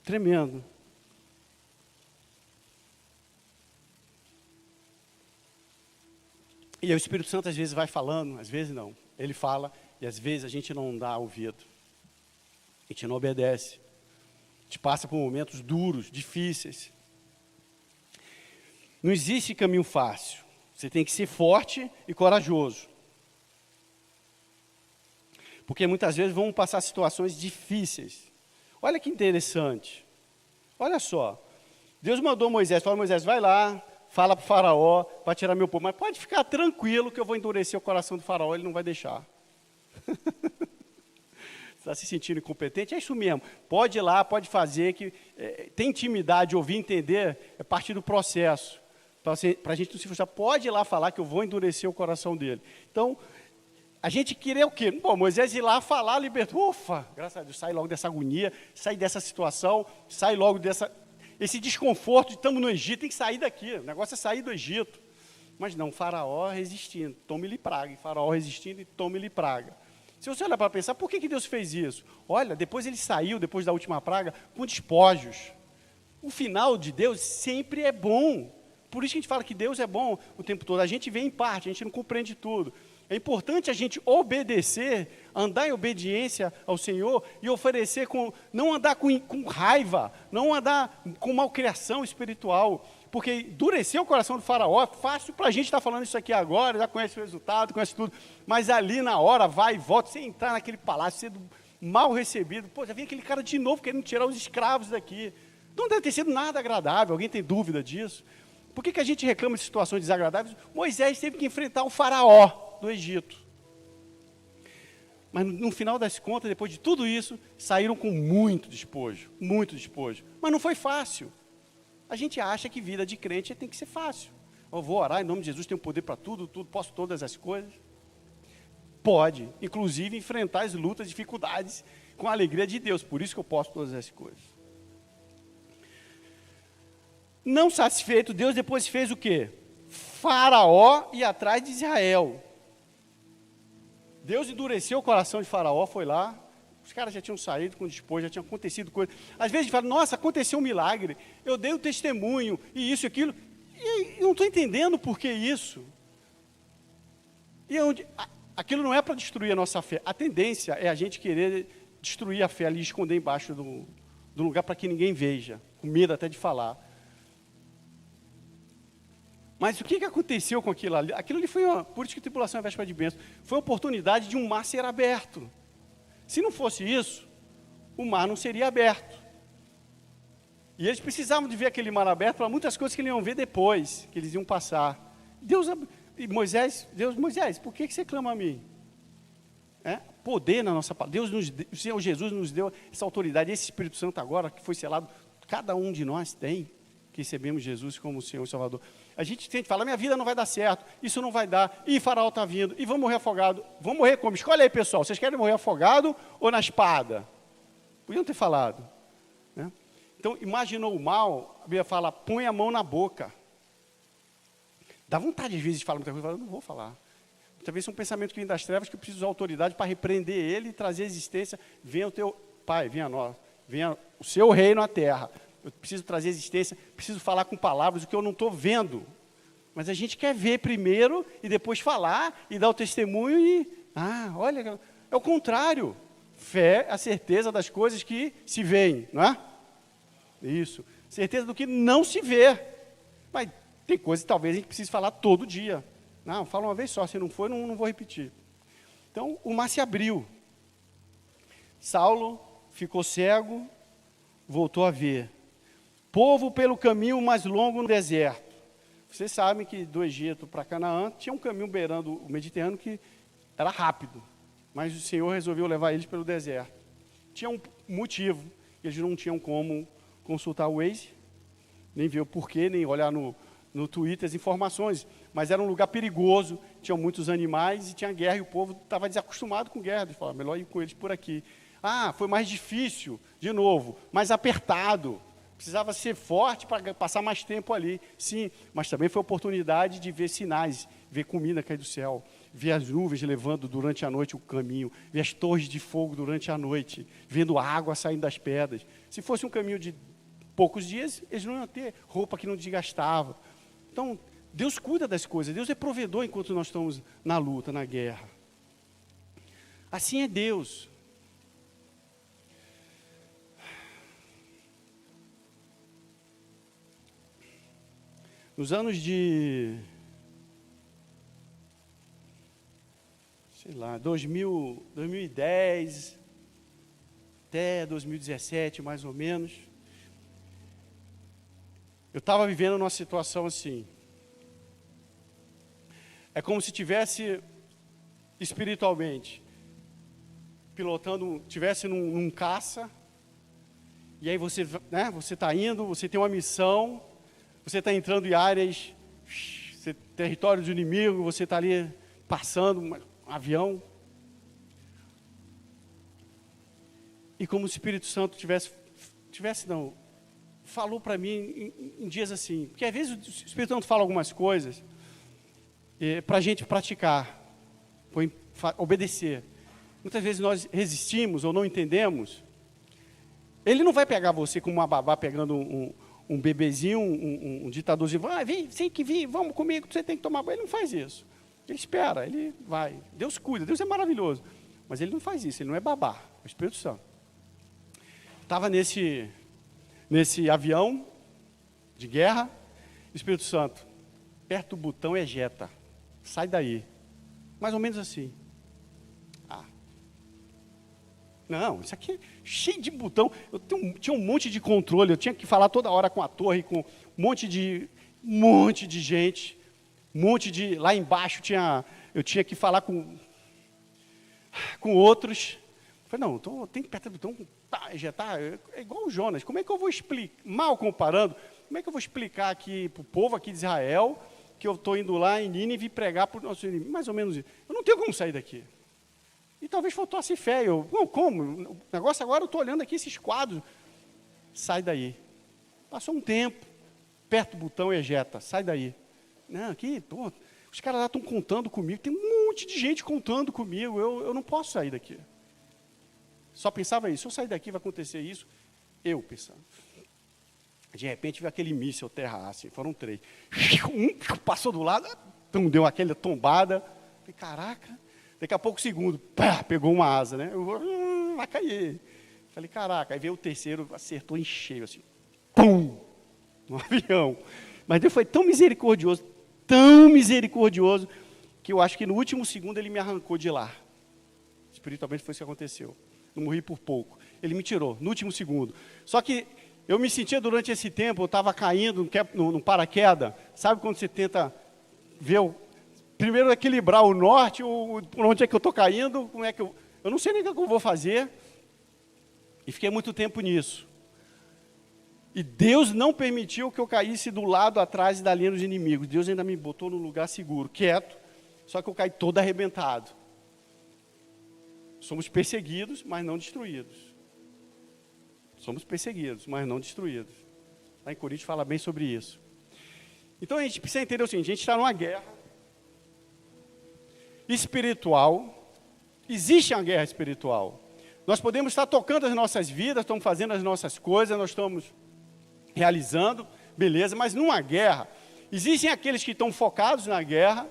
tremendas. E aí o Espírito Santo às vezes vai falando, às vezes não. Ele fala e às vezes a gente não dá ouvido. A gente não obedece. A gente passa por momentos duros, difíceis. Não existe caminho fácil. Você tem que ser forte e corajoso. Porque muitas vezes vamos passar situações difíceis. Olha que interessante. Olha só. Deus mandou Moisés, falou: Moisés, vai lá, fala para o faraó para tirar meu povo. Mas pode ficar tranquilo que eu vou endurecer o coração do faraó, ele não vai deixar. Está se sentindo incompetente? É isso mesmo. Pode ir lá, pode fazer. Que tem intimidade, ouvir, entender, é parte do processo. Para a gente não se frustrar. Pode ir lá falar que eu vou endurecer o coração dele. Então, a gente queria o quê? Bom, Moisés ir lá falar, libertou. Ufa, graças a Deus, sai logo dessa agonia, sai dessa situação, sai logo esse desconforto de estamos no Egito, tem que sair daqui. O negócio é sair do Egito. Mas não, faraó resistindo, tome-lhe praga. E faraó resistindo e tome-lhe praga. Se você olhar para pensar, por que Deus fez isso? Olha, depois ele saiu, depois da última praga, com despojos. O final de Deus sempre é bom. Por isso que a gente fala que Deus é bom o tempo todo. A gente vê em parte, a gente não compreende tudo. É importante a gente obedecer, andar em obediência ao Senhor e oferecer não andar com raiva, não andar com malcriação espiritual. Porque endurecer o coração do faraó é fácil para a gente estar falando isso aqui agora, já conhece o resultado, conhece tudo. Mas ali na hora, vai e volta, você entrar naquele palácio, sendo mal recebido. Pô, já vem aquele cara de novo querendo tirar os escravos daqui. Não deve ter sido nada agradável, alguém tem dúvida disso? Por que a gente reclama de situações desagradáveis? Moisés teve que enfrentar o faraó do Egito. Mas no final das contas, depois de tudo isso, saíram com muito despojo. Muito despojo. Mas não foi fácil. A gente acha que vida de crente tem que ser fácil. Eu vou orar em nome de Jesus, tenho poder para tudo, posso todas as coisas. Pode, inclusive, enfrentar as lutas, dificuldades com a alegria de Deus. Por isso que eu posso todas as coisas. Não satisfeito, Deus depois fez o quê? Faraó ia atrás de Israel. Deus endureceu o coração de Faraó, foi lá. Os caras já tinham saído com despojo, já tinha acontecido coisa. Às vezes a gente fala, nossa, aconteceu um milagre. Eu dei o testemunho, e isso e aquilo. E eu não estou entendendo por que isso. Aquilo não é para destruir a nossa fé. A tendência é a gente querer destruir a fé ali, esconder embaixo do lugar para que ninguém veja. Com medo até de falar. Mas o que aconteceu com aquilo ali? Aquilo ali foi por isso que tribulação é véspera de bênção. Foi a oportunidade de um mar ser aberto. Se não fosse isso, o mar não seria aberto. E eles precisavam de ver aquele mar aberto para muitas coisas que eles iam ver depois, que eles iam passar. Moisés, por que você clama a mim? Poder na nossa palavra. O Senhor Jesus nos deu essa autoridade, esse Espírito Santo agora, que foi selado, cada um de nós tem, que recebemos Jesus como o Senhor e Salvador. A gente tem que falar, minha vida não vai dar certo, isso não vai dar, e Faraó está vindo, e vamos morrer afogado. Vamos morrer como? Escolhe aí, pessoal, vocês querem morrer afogado ou na espada? Podiam ter falado. Né? Então, imaginou o mal, a Bíblia fala, põe a mão na boca. Dá vontade, às vezes, de falar muita coisa, eu não vou falar. Muitas vezes é um pensamento que vem das trevas, que eu preciso usar autoridade para repreender ele e trazer existência. Venha o teu Pai, venha o seu reino à terra. Eu preciso trazer existência, preciso falar com palavras o que eu não estou vendo. Mas a gente quer ver primeiro e depois falar e dar o testemunho e... olha, é o contrário. Fé é a certeza das coisas que se veem, não é? Isso. Certeza do que não se vê. Mas tem coisas que talvez a gente precise falar todo dia. Não, fala uma vez só, se não for, não vou repetir. Então, o mar se abriu. Saulo ficou cego, voltou a ver. Povo pelo caminho mais longo no deserto. Vocês sabem que do Egito para Canaã tinha um caminho beirando o Mediterrâneo que era rápido, mas o Senhor resolveu levar eles pelo deserto. Tinha um motivo, eles não tinham como consultar o Waze, nem ver o porquê, nem olhar no Twitter as informações, mas era um lugar perigoso, tinham muitos animais e tinha guerra e o povo estava desacostumado com guerra, eles falaram, melhor ir com eles por aqui. Foi mais difícil, de novo, mais apertado. precisava ser forte para passar mais tempo ali, sim, mas também foi a oportunidade de ver sinais, ver comida cair do céu, ver as nuvens levando durante a noite o caminho, ver as torres de fogo durante a noite, vendo água saindo das pedras. Se fosse um caminho de poucos dias, eles não iam ter roupa que não desgastava. Então, Deus cuida das coisas, Deus é provedor enquanto nós estamos na luta, na guerra. Assim é Deus. Nos anos de, 2010 até 2017, mais ou menos, eu estava vivendo numa situação assim. É como se tivesse, espiritualmente, pilotando, tivesse num caça, e aí você está indo, você tem uma missão, você está entrando em áreas, território do inimigo, você está ali passando um avião. E como o Espírito Santo falou para mim em dias assim, porque às vezes o Espírito Santo fala algumas coisas para a gente praticar, obedecer. Muitas vezes nós resistimos ou não entendemos. Ele não vai pegar você como uma babá pegando um bebezinho, um ditadorzinho, vem, tem que vir, vamos comigo, você tem que tomar banho. Ele não faz isso. Ele espera, ele vai. Deus cuida, Deus é maravilhoso. Mas ele não faz isso, ele não é babá, é o Espírito Santo. Estava nesse avião de guerra, Espírito Santo, aperta o botão, ejeta, sai daí. Mais ou menos assim. Não, isso aqui é cheio de botão. Tinha um monte de controle, eu tinha que falar toda hora com a torre, com um monte de gente, lá embaixo eu tinha que falar com outros. Eu falei, não, tem que apertar o botão, ejetar, é igual o Jonas. Como é que eu vou explicar, mal comparando, como é que eu vou explicar aqui para o povo aqui de Israel, que eu estou indo lá em Nínive pregar para o nosso inimigo? Mais ou menos isso. Eu não tenho como sair daqui. E talvez faltasse fé. Como? O negócio agora, eu estou olhando aqui esses quadros. Sai daí. Passou um tempo, aperta o botão e ejeta. Sai daí. Não, aqui, os caras lá estão contando comigo. Tem um monte de gente contando comigo. Eu não posso sair daqui. Só pensava isso. Se eu sair daqui, vai acontecer isso. Eu pensando. De repente, veio aquele míssil terra, assim, foram 3. Um passou do lado, deu aquela tombada. Falei, caraca. Daqui a pouco, segundo, pegou uma asa, né? Vai cair. Falei, caraca. Aí veio o terceiro, acertou em cheio, assim. Pum! No avião. Mas Deus foi tão misericordioso, que eu acho que no último segundo ele me arrancou de lá. Espiritualmente foi isso que aconteceu. Não morri por pouco. Ele me tirou, no último segundo. Só que eu me sentia durante esse tempo, eu estava caindo no paraquedas. Sabe quando você tenta ver primeiro equilibrar o norte, por onde é que eu estou caindo, como é que eu não sei nem o que eu vou fazer. E fiquei muito tempo nisso. E Deus não permitiu que eu caísse do lado atrás da linha dos inimigos. Deus ainda me botou num lugar seguro, quieto, só que eu caí todo arrebentado. Somos perseguidos, mas não destruídos. Somos perseguidos, mas não destruídos. Lá em Coríntios fala bem sobre isso. Então a gente precisa entender o seguinte, a gente está numa guerra espiritual. Existe uma guerra espiritual. Nós podemos estar tocando as nossas vidas, estamos fazendo as nossas coisas, nós estamos realizando, beleza, mas numa guerra, existem aqueles que estão focados na guerra,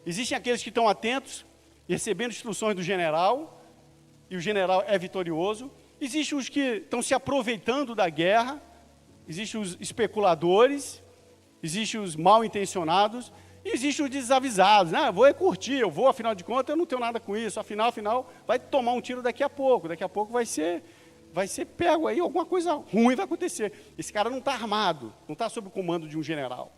existem aqueles que estão atentos, recebendo instruções do general, e o general é vitorioso. Existem os que estão se aproveitando da guerra, existem os especuladores, existem os mal intencionados, e existem os desavisados. Vou curtir, eu vou, afinal de contas, eu não tenho nada com isso, afinal, vai tomar um tiro daqui a pouco vai ser pego aí, alguma coisa ruim vai acontecer. Esse cara não está armado, não está sob o comando de um general.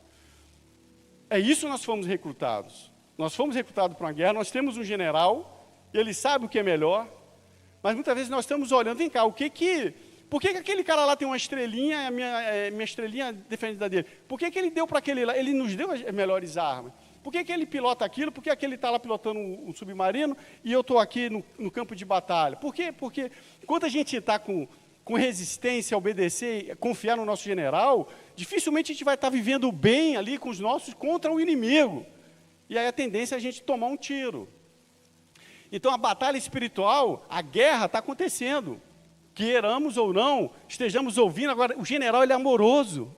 É isso que nós fomos recrutados. Nós fomos recrutados para uma guerra, nós temos um general, ele sabe o que é melhor, mas muitas vezes nós estamos olhando, vem cá, por que aquele cara lá tem uma estrelinha e a minha estrelinha defende da dele? Por que ele deu para aquele lá? Ele nos deu as melhores armas. Por que ele pilota aquilo? Por que aquele está lá pilotando um submarino e eu estou aqui no campo de batalha? Por quê? Porque enquanto a gente está com com resistência, obedecer, confiar no nosso general, dificilmente a gente vai estar vivendo bem ali com os nossos contra o inimigo. E aí a tendência é a gente tomar um tiro. Então a batalha espiritual, a guerra está acontecendo. Queiramos ou não, estejamos ouvindo. Agora, o general, ele é amoroso.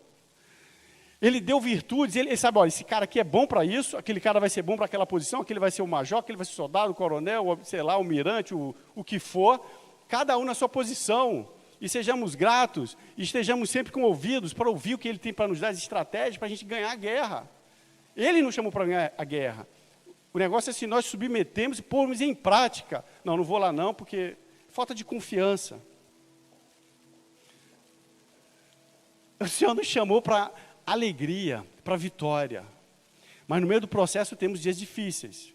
Ele deu virtudes, ele sabe, olha, esse cara aqui é bom para isso, aquele cara vai ser bom para aquela posição, aquele vai ser o major, aquele vai ser o soldado, o coronel, sei lá, o almirante, o que for. Cada um na sua posição. E sejamos gratos, e estejamos sempre com ouvidos para ouvir o que ele tem para nos dar, as estratégias para a gente ganhar a guerra. Ele nos chamou para ganhar a guerra. O negócio é se nós submetemos e pormos em prática. Não, não vou lá não, porque falta de confiança. O Senhor nos chamou para alegria, para vitória. Mas no meio do processo temos dias difíceis.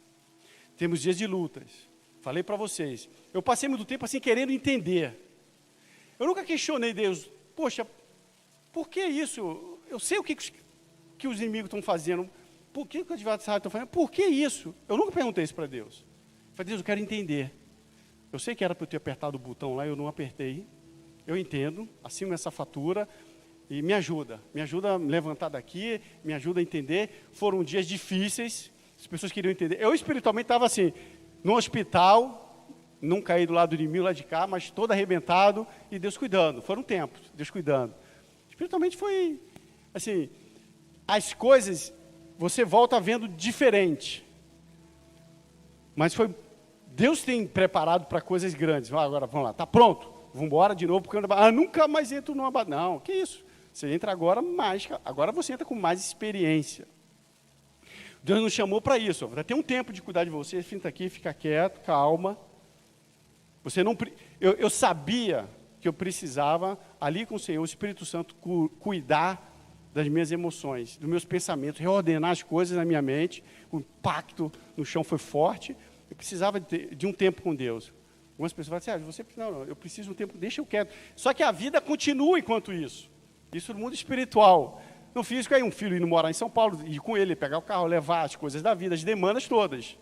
Temos dias de lutas. Falei para vocês. Eu passei muito tempo assim querendo entender. Eu nunca questionei Deus. Poxa, por que isso? Eu sei o que os inimigos estão fazendo. Por que os adversários estão fazendo? Por que isso? Eu nunca perguntei isso para Deus. Eu falei, Deus, eu quero entender. Eu sei que era para eu ter apertado o botão lá, eu não apertei. Eu entendo, assino essa fatura e me ajuda a me levantar daqui, me ajuda a entender. Foram dias difíceis, as pessoas queriam entender. Eu espiritualmente estava assim, no hospital, não caí do lado do inimigo, lá de cá, mas todo arrebentado e Deus cuidando. Foram tempos, Deus cuidando. Espiritualmente foi, assim, as coisas, você volta vendo diferente. Mas foi, Deus tem preparado para coisas grandes. Agora, vamos lá, está pronto, vamos embora de novo, porque nunca mais entro numa batalha. Não, que isso? Você entra agora agora você entra com mais experiência. Deus nos chamou para isso. Vai ter um tempo de cuidar de você, fica aqui, fica quieto, calma. Você não, eu sabia que eu precisava, ali com o Senhor, o Espírito Santo, cuidar das minhas emoções, dos meus pensamentos, reordenar as coisas na minha mente. O impacto no chão foi forte. Eu precisava de um tempo com Deus. Algumas pessoas falam assim, não, eu preciso de um tempo, deixa eu quieto. Só que a vida continua enquanto isso. Isso no mundo espiritual. No físico, aí um filho indo morar em São Paulo, ir com ele, pegar o carro, levar as coisas da vida, as demandas todas.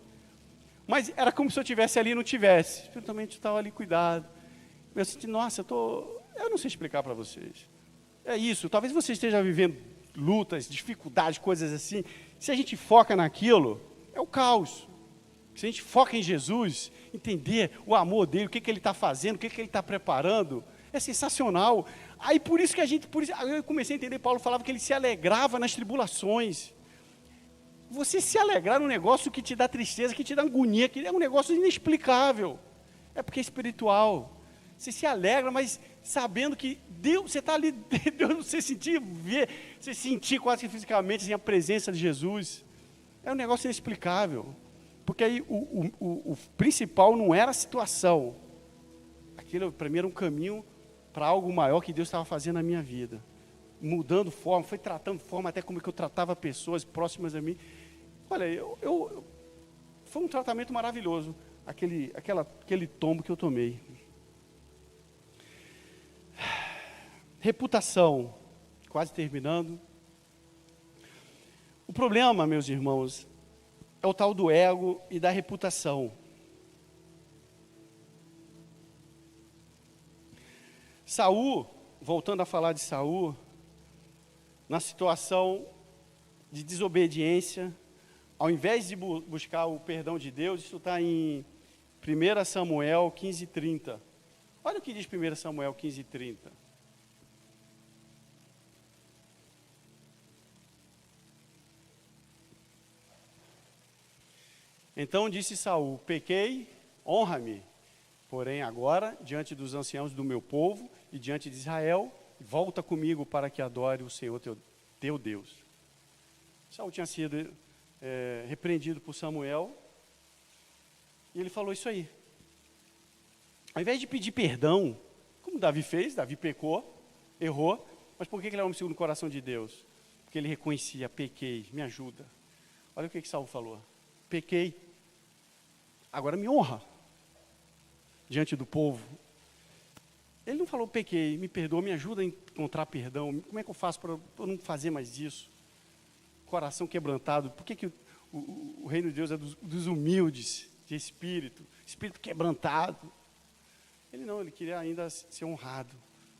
Mas era como se eu estivesse ali e não tivesse. Espiritualmente eu estava ali cuidado. Eu senti, nossa, eu não sei explicar para vocês. É isso, talvez você esteja vivendo lutas, dificuldades, coisas assim. Se a gente foca naquilo, é o caos. Se a gente foca em Jesus, entender o amor dele, o que ele está fazendo, o que ele está preparando, é sensacional. Aí por isso eu comecei a entender, Paulo falava que ele se alegrava nas tribulações. Você se alegrar num negócio que te dá tristeza, que te dá agonia, que é um negócio inexplicável. É porque é espiritual. Você se alegra, mas sabendo que Deus, você está ali, Deus, você sentir quase que fisicamente assim, a presença de Jesus. É um negócio inexplicável. Porque aí o principal não era a situação. Aquilo para mim era um caminho para algo maior que Deus estava fazendo na minha vida. Mudando forma, foi tratando forma até como que eu tratava pessoas próximas a mim. Olha, foi um tratamento maravilhoso, aquele tombo que eu tomei. Reputação, quase terminando. O problema, meus irmãos, é o tal do ego e da reputação. Saul, voltando a falar de Saul, na situação de desobediência, ao invés de buscar o perdão de Deus, isso está em 1 Samuel 15:30. Olha o que diz 1 Samuel 15:30. Então disse Saul, pequei, honra-me, porém agora, diante dos anciãos do meu povo e diante de Israel, volta comigo para que adore o Senhor teu Deus. Saul tinha sido repreendido por Samuel, e ele falou isso aí. Ao invés de pedir perdão, como Davi fez, Davi pecou, errou, mas por que ele era um segundo coração de Deus? Porque ele reconhecia, pequei, me ajuda. Olha o que Saul falou, pequei, agora me honra diante do povo. Ele não falou, pequei, me perdoa, me ajuda a encontrar perdão. Como é que eu faço para eu não fazer mais isso? Coração quebrantado. Por que o reino de Deus é dos humildes, de espírito quebrantado? Ele não, ele queria ainda ser honrado.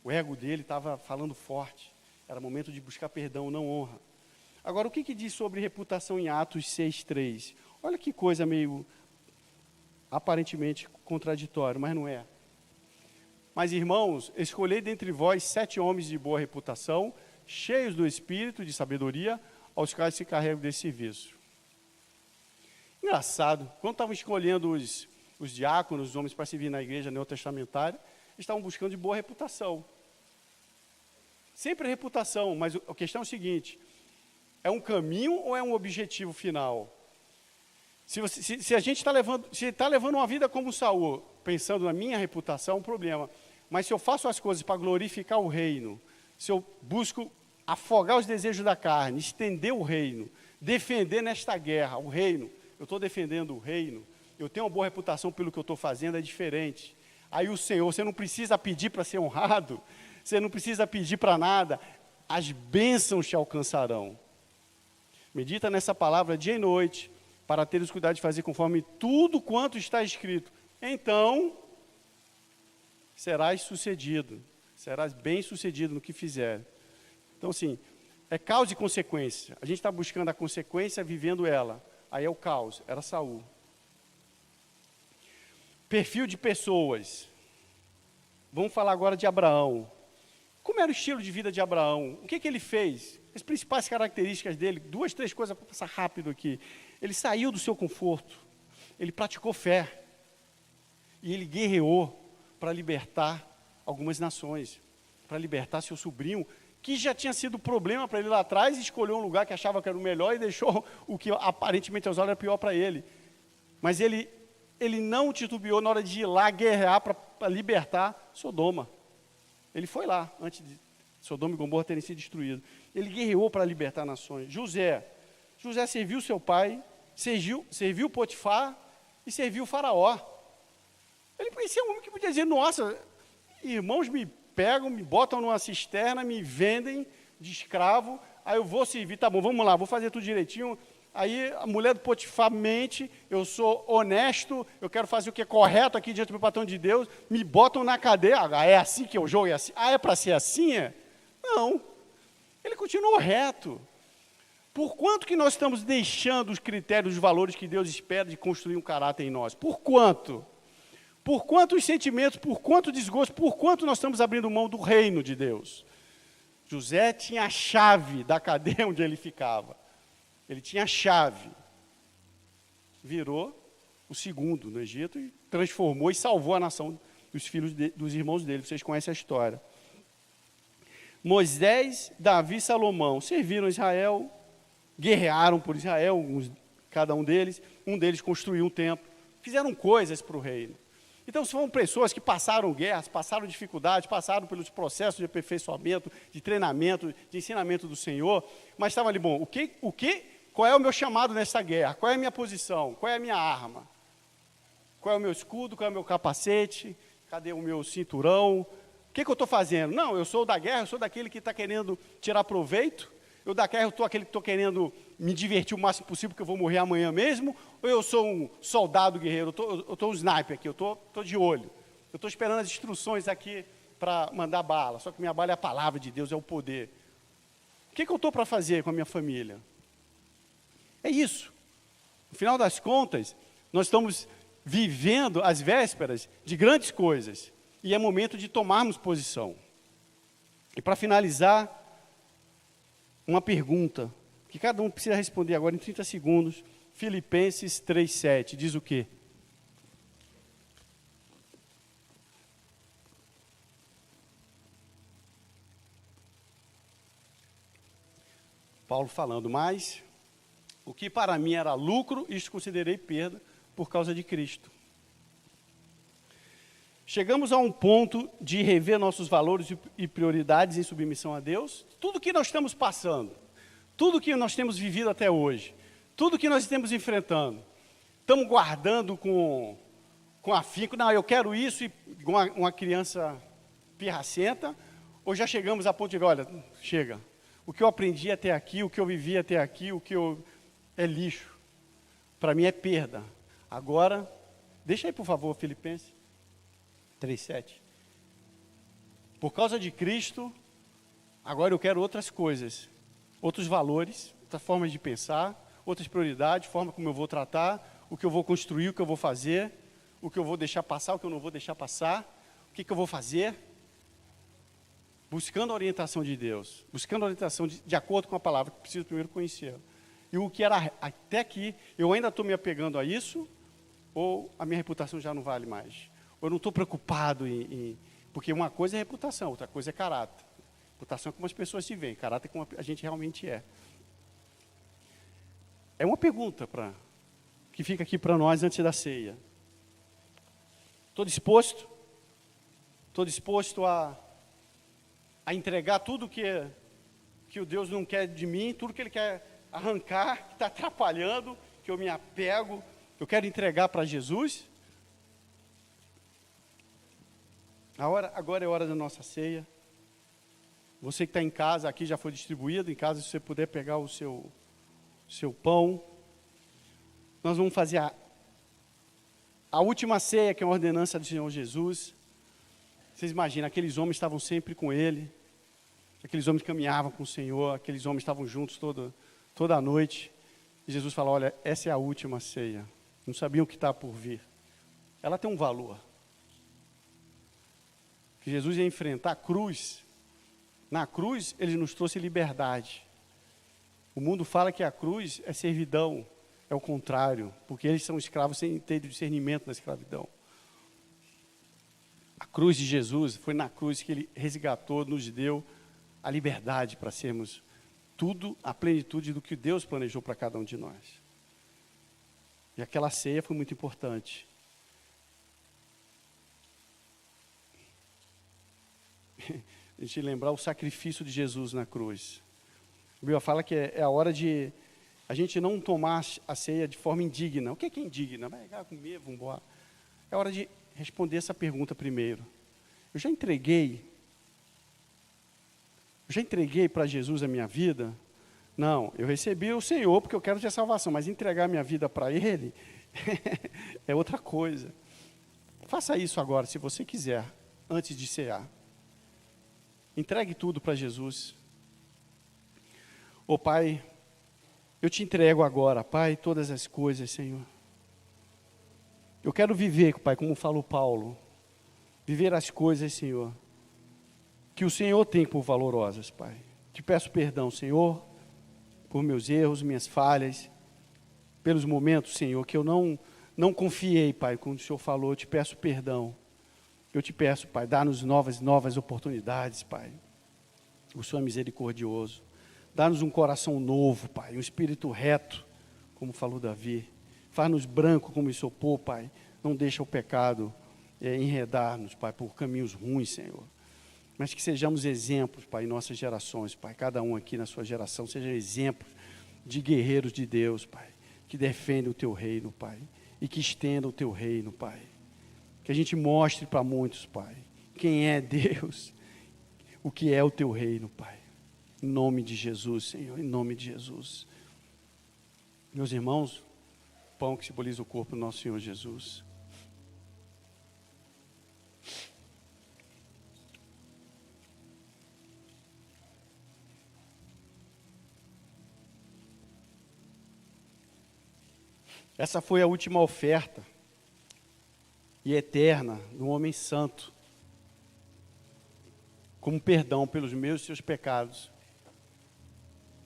O ego dele estava falando forte. Era momento de buscar perdão, não honra. Agora, o que diz sobre reputação em Atos 6:3? Olha que coisa meio aparentemente contraditório, mas não é. Mas, irmãos, escolhei dentre vós 7 homens de boa reputação, cheios do espírito de sabedoria, aos quais se carregam desse serviço. Engraçado, quando estavam escolhendo os diáconos, os homens para servir na igreja neotestamentária, eles estavam buscando de boa reputação. Sempre a reputação, mas a questão é o seguinte: é um caminho ou é um objetivo final? Se a gente está levando uma vida como Saul, pensando na minha reputação, é um problema. Mas se eu faço as coisas para glorificar o reino, se eu busco afogar os desejos da carne, estender o reino, defender nesta guerra o reino, eu estou defendendo o reino, eu tenho uma boa reputação pelo que eu estou fazendo, é diferente. Aí o Senhor, você não precisa pedir para ser honrado, você não precisa pedir para nada, as bênçãos te alcançarão. Medita nessa palavra dia e noite, para teres cuidado de fazer conforme tudo quanto está escrito. Então, serás sucedido, serás bem sucedido no que fizer. Então, assim, é causa e consequência. A gente está buscando a consequência, vivendo ela. Aí é o caos, era Saul. Perfil de pessoas. Vamos falar agora de Abraão. Como era o estilo de vida de Abraão? O que ele fez? As principais características dele, 2, 3 coisas para passar rápido aqui. Ele saiu do seu conforto, ele praticou fé, e ele guerreou para libertar algumas nações, para libertar seu sobrinho, que já tinha sido problema para ele lá atrás, e escolheu um lugar que achava que era o melhor e deixou o que aparentemente aos olhos era pior para ele. Mas ele não titubeou na hora de ir lá guerrear para libertar Sodoma. Ele foi lá, antes de Sodoma e Gomorra terem sido destruídos. Ele guerreou para libertar nações. José serviu seu pai, serviu Potifar e serviu o faraó. Ele parecia um homem que podia dizer: nossa, irmãos me pegam, me botam numa cisterna, me vendem de escravo, aí eu vou servir, tá bom, vamos lá, vou fazer tudo direitinho. Aí a mulher do Potifar mente, eu sou honesto, eu quero fazer o que é correto aqui diante do meu patrão de Deus, me botam na cadeia. Ah, é assim que eu jogo, é assim? Ah, é para ser assim? É? Não, ele continuou reto. Por quanto que nós estamos deixando os critérios, os valores que Deus espera de construir um caráter em nós? Por quanto? Por quantos sentimentos, por quanto desgosto, por quanto nós estamos abrindo mão do reino de Deus? José tinha a chave da cadeia onde ele ficava. Ele tinha a chave. Virou o segundo no Egito e transformou e salvou a nação dos filhos dos irmãos dele. Vocês conhecem a história. Moisés, Davi e Salomão serviram Israel, guerrearam por Israel, cada um deles construiu um templo, fizeram coisas para o reino. Então, são pessoas que passaram guerras, passaram dificuldades, passaram pelos processos de aperfeiçoamento, de treinamento, de ensinamento do Senhor, mas estavam ali, bom, qual é o meu chamado nessa guerra? Qual é a minha posição? Qual é a minha arma? Qual é o meu escudo? Qual é o meu capacete? Cadê o meu cinturão? O que eu estou fazendo? Não, eu sou da guerra, eu sou daquele que está querendo tirar proveito. Eu da guerra, eu sou aquele que estou querendo me divertir o máximo possível, porque eu vou morrer amanhã mesmo. Ou eu sou um soldado guerreiro, eu estou um sniper aqui, eu estou de olho. Eu estou esperando as instruções aqui para mandar bala. Só que minha bala é a palavra de Deus, é o poder. O que eu estou para fazer com a minha família? É isso. No final das contas, nós estamos vivendo as vésperas de grandes coisas. E é momento de tomarmos posição. E para finalizar, uma pergunta, que cada um precisa responder agora em 30 segundos. Filipenses 3:7, diz o quê? Paulo falando, mas o que para mim era lucro, isto considerei perda por causa de Cristo. Chegamos a um ponto de rever nossos valores e prioridades em submissão a Deus. Tudo que nós estamos passando, tudo que nós temos vivido até hoje, tudo que nós estamos enfrentando, estamos guardando com afinco. Não, eu quero isso, e uma criança pirracenta, ou já chegamos a ponto de, olha, chega. O que eu aprendi até aqui, o que eu vivi até aqui, é lixo. Para mim é perda. Agora, deixa aí por favor, Filipenses 3:7. Por causa de Cristo, agora eu quero outras coisas, outros valores, outras formas de pensar, outras prioridades, forma como eu vou tratar, o que eu vou construir, o que eu vou fazer, o que eu vou deixar passar, o que eu não vou deixar passar, o que eu vou fazer. Buscando a orientação de Deus, buscando a orientação de acordo com a palavra, que preciso primeiro conhecer. E o que era até aqui, eu ainda estou me apegando a isso, ou a minha reputação já não vale mais? Ou eu não estou preocupado porque uma coisa é reputação, outra coisa é caráter. Reputação é como as pessoas se veem, caráter é como a gente realmente é. É uma pergunta que fica aqui para nós antes da ceia. Estou disposto a entregar tudo que o Deus não quer de mim, tudo que Ele quer arrancar, que está atrapalhando, que eu me apego, eu quero entregar para Jesus. Agora é hora da nossa ceia. Você que está em casa, aqui já foi distribuído, em casa se você puder pegar o seu pão. Nós vamos fazer a última ceia, que é uma ordenança do Senhor Jesus. Vocês imaginam, aqueles homens estavam sempre com Ele, aqueles homens caminhavam com o Senhor, aqueles homens estavam juntos toda a noite. E Jesus fala, olha, essa é a última ceia. Não sabiam o que está por vir. Ela tem um valor. Que Jesus ia enfrentar a cruz. Na cruz, Ele nos trouxe liberdade. O mundo fala que a cruz é servidão. É o contrário, porque eles são escravos sem ter discernimento da escravidão. A cruz de Jesus, foi na cruz que Ele resgatou, nos deu a liberdade para sermos tudo, a plenitude do que Deus planejou para cada um de nós. E aquela ceia foi muito importante. A gente lembrar o sacrifício de Jesus na cruz. A Bíblia fala que é a hora de a gente não tomar a ceia de forma indigna. O que é indigna? Vai comer, vamos embora. É hora de responder essa pergunta primeiro. Eu já entreguei para Jesus a minha vida? Não, eu recebi o Senhor porque eu quero ter salvação, mas entregar a minha vida para Ele é outra coisa. Faça isso agora, se você quiser, antes de cear. Entregue tudo para Jesus. Ô Pai, eu te entrego agora, Pai, todas as coisas, Senhor. Eu quero viver, Pai, como falou Paulo, viver as coisas, Senhor, que o Senhor tem por valorosas, Pai. Te peço perdão, Senhor, por meus erros, minhas falhas, pelos momentos, Senhor, que eu não confiei, Pai, quando o Senhor falou. Eu te peço perdão. Eu te peço, Pai, dá-nos novas oportunidades, Pai. O Senhor é misericordioso. Dá-nos um coração novo, Pai, um espírito reto, como falou Davi. Faz-nos branco como isopor, Pai. Não deixa o pecado enredar-nos, Pai, por caminhos ruins, Senhor. Mas que sejamos exemplos, Pai, em nossas gerações, Pai. Cada um aqui na sua geração seja exemplo de guerreiros de Deus, Pai. Que defendem o Teu reino, Pai. E que estendam o Teu reino, Pai. Que a gente mostre para muitos, Pai, quem é Deus, o que é o Teu reino, Pai. Em nome de Jesus, Senhor, em nome de Jesus. Meus irmãos, o pão que simboliza o corpo do nosso Senhor Jesus. Essa foi a última oferta e eterna do homem santo, como perdão pelos meus e seus pecados.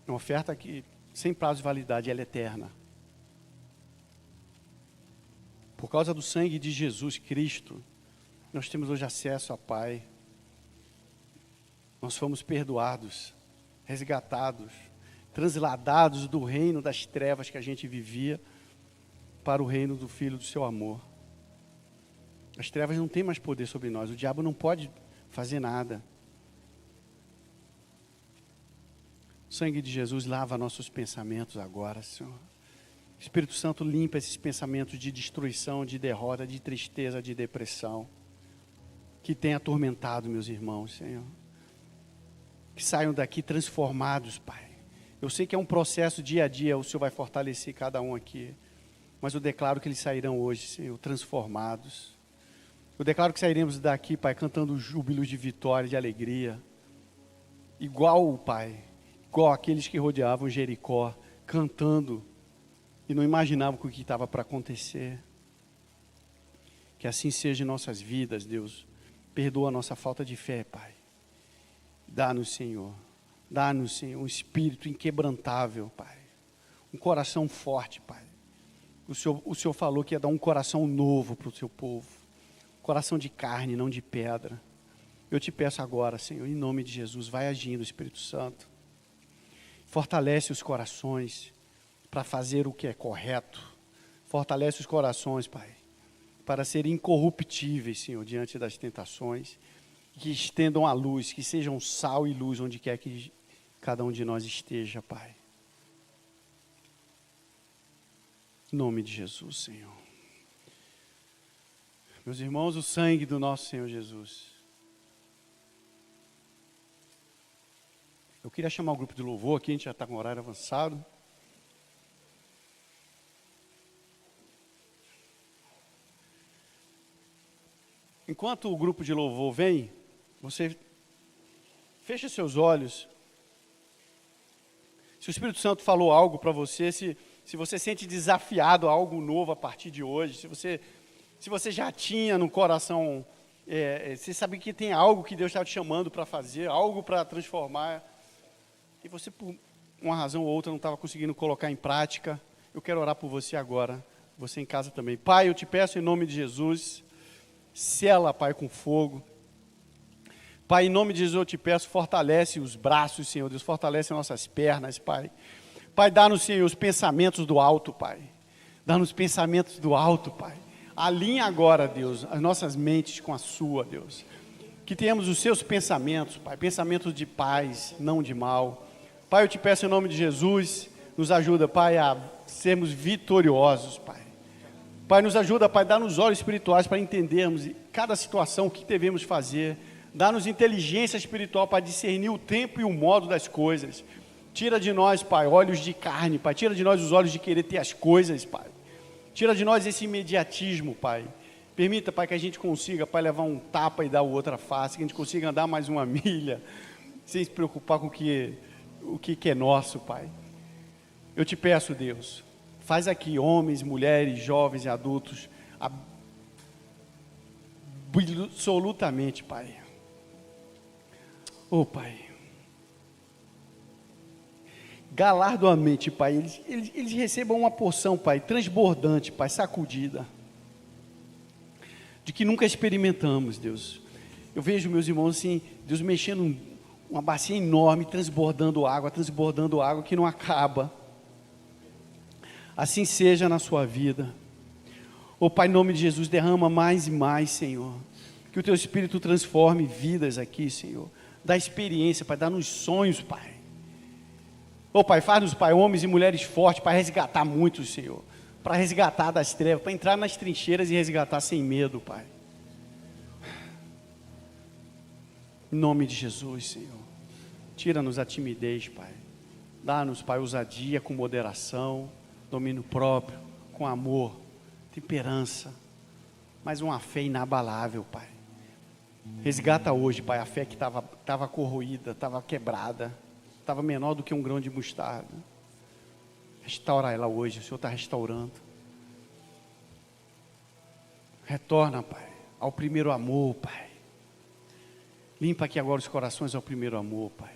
Uma oferta que, sem prazo de validade, ela é eterna. Por causa do sangue de Jesus Cristo, nós temos hoje acesso ao Pai. Nós fomos perdoados, resgatados, transladados do reino das trevas que a gente vivia para o reino do Filho do seu amor. As trevas não têm mais poder sobre nós, o diabo não pode fazer nada. O sangue de Jesus lava nossos pensamentos agora, Senhor. O Espírito Santo limpa esses pensamentos de destruição, de derrota, de tristeza, de depressão, que tem atormentado meus irmãos, Senhor. Que saiam daqui transformados, Pai. Eu sei que é um processo dia a dia, o Senhor vai fortalecer cada um aqui. Mas eu declaro que eles sairão hoje, Senhor, transformados. Eu declaro que sairemos daqui, Pai, cantando júbilos de vitória, de alegria. Igual, Pai, igual aqueles que rodeavam Jericó, cantando e não imaginavam o que estava para acontecer. Que assim seja em nossas vidas, Deus. Perdoa a nossa falta de fé, Pai. Dá-nos, Senhor, um espírito inquebrantável, Pai. Um coração forte, Pai. O Senhor falou que ia dar um coração novo para o seu povo. Coração de carne, não de pedra. Eu te peço agora, Senhor, em nome de Jesus, vai agindo, Espírito Santo. Fortalece os corações para fazer o que é correto. Fortalece os corações, Pai, para serem incorruptíveis, Senhor, diante das tentações. Que estendam a luz, que sejam sal e luz onde quer que cada um de nós esteja, Pai. Em nome de Jesus, Senhor. Meus irmãos, o sangue do nosso Senhor Jesus. Eu queria chamar o grupo de louvor aqui, a gente já está com o horário avançado. Enquanto o grupo de louvor vem, você fecha seus olhos. Se o Espírito Santo falou algo para você, se você sente desafiado a algo novo a partir de hoje, se você já tinha no coração, você sabe que tem algo que Deus está te chamando para fazer, algo para transformar, e você por uma razão ou outra não estava conseguindo colocar em prática, eu quero orar por você agora, você em casa também. Pai, eu te peço em nome de Jesus, sela, Pai, com fogo. Pai, em nome de Jesus eu te peço, fortalece os braços, Senhor Deus, fortalece nossas pernas, Pai. Pai, dá-nos, Senhor, os pensamentos do alto, Pai. Dá-nos pensamentos do alto, Pai. Alinha agora, Deus, as nossas mentes com a sua, Deus. Que tenhamos os seus pensamentos, Pai, pensamentos de paz, não de mal. Pai, eu te peço em nome de Jesus, nos ajuda, Pai, a sermos vitoriosos, Pai. Pai, nos ajuda, Pai, dá-nos olhos espirituais para entendermos cada situação, o que devemos fazer. Dá-nos inteligência espiritual para discernir o tempo e o modo das coisas. Tira de nós, Pai, olhos de carne, Pai. Tira de nós os olhos de querer ter as coisas, Pai. Tira de nós esse imediatismo, Pai. Permita, Pai, que a gente consiga, Pai, levar um tapa e dar outra face, que a gente consiga andar mais uma milha, sem se preocupar com o que é nosso, Pai. Eu te peço, Deus, faz aqui homens, mulheres, jovens e adultos, absolutamente, Pai. Oh, Pai, galardoamente, Pai, eles recebam uma porção, Pai, transbordante, Pai, sacudida, de que nunca experimentamos, Deus. Eu vejo meus irmãos assim, Deus mexendo uma bacia enorme, transbordando água que não acaba. Assim seja na sua vida. Oh, Pai, em nome de Jesus, derrama mais e mais, Senhor. Que o Teu Espírito transforme vidas aqui, Senhor. Dá experiência, Pai, dá-nos sonhos, Pai. Oh, Pai, faz-nos, Pai, homens e mulheres fortes para resgatar muitos, Senhor. Para resgatar das trevas, para entrar nas trincheiras e resgatar sem medo, Pai. Em nome de Jesus, Senhor. Tira-nos a timidez, Pai. Dá-nos, Pai, ousadia com moderação, domínio próprio, com amor, temperança, mas uma fé inabalável, Pai. Resgata hoje, Pai, a fé que estava corroída, estava quebrada, estava menor do que um grão de mostarda. Restaura ela hoje, o Senhor está restaurando. Retorna, Pai, ao primeiro amor, Pai. Limpa aqui agora os corações ao primeiro amor, Pai.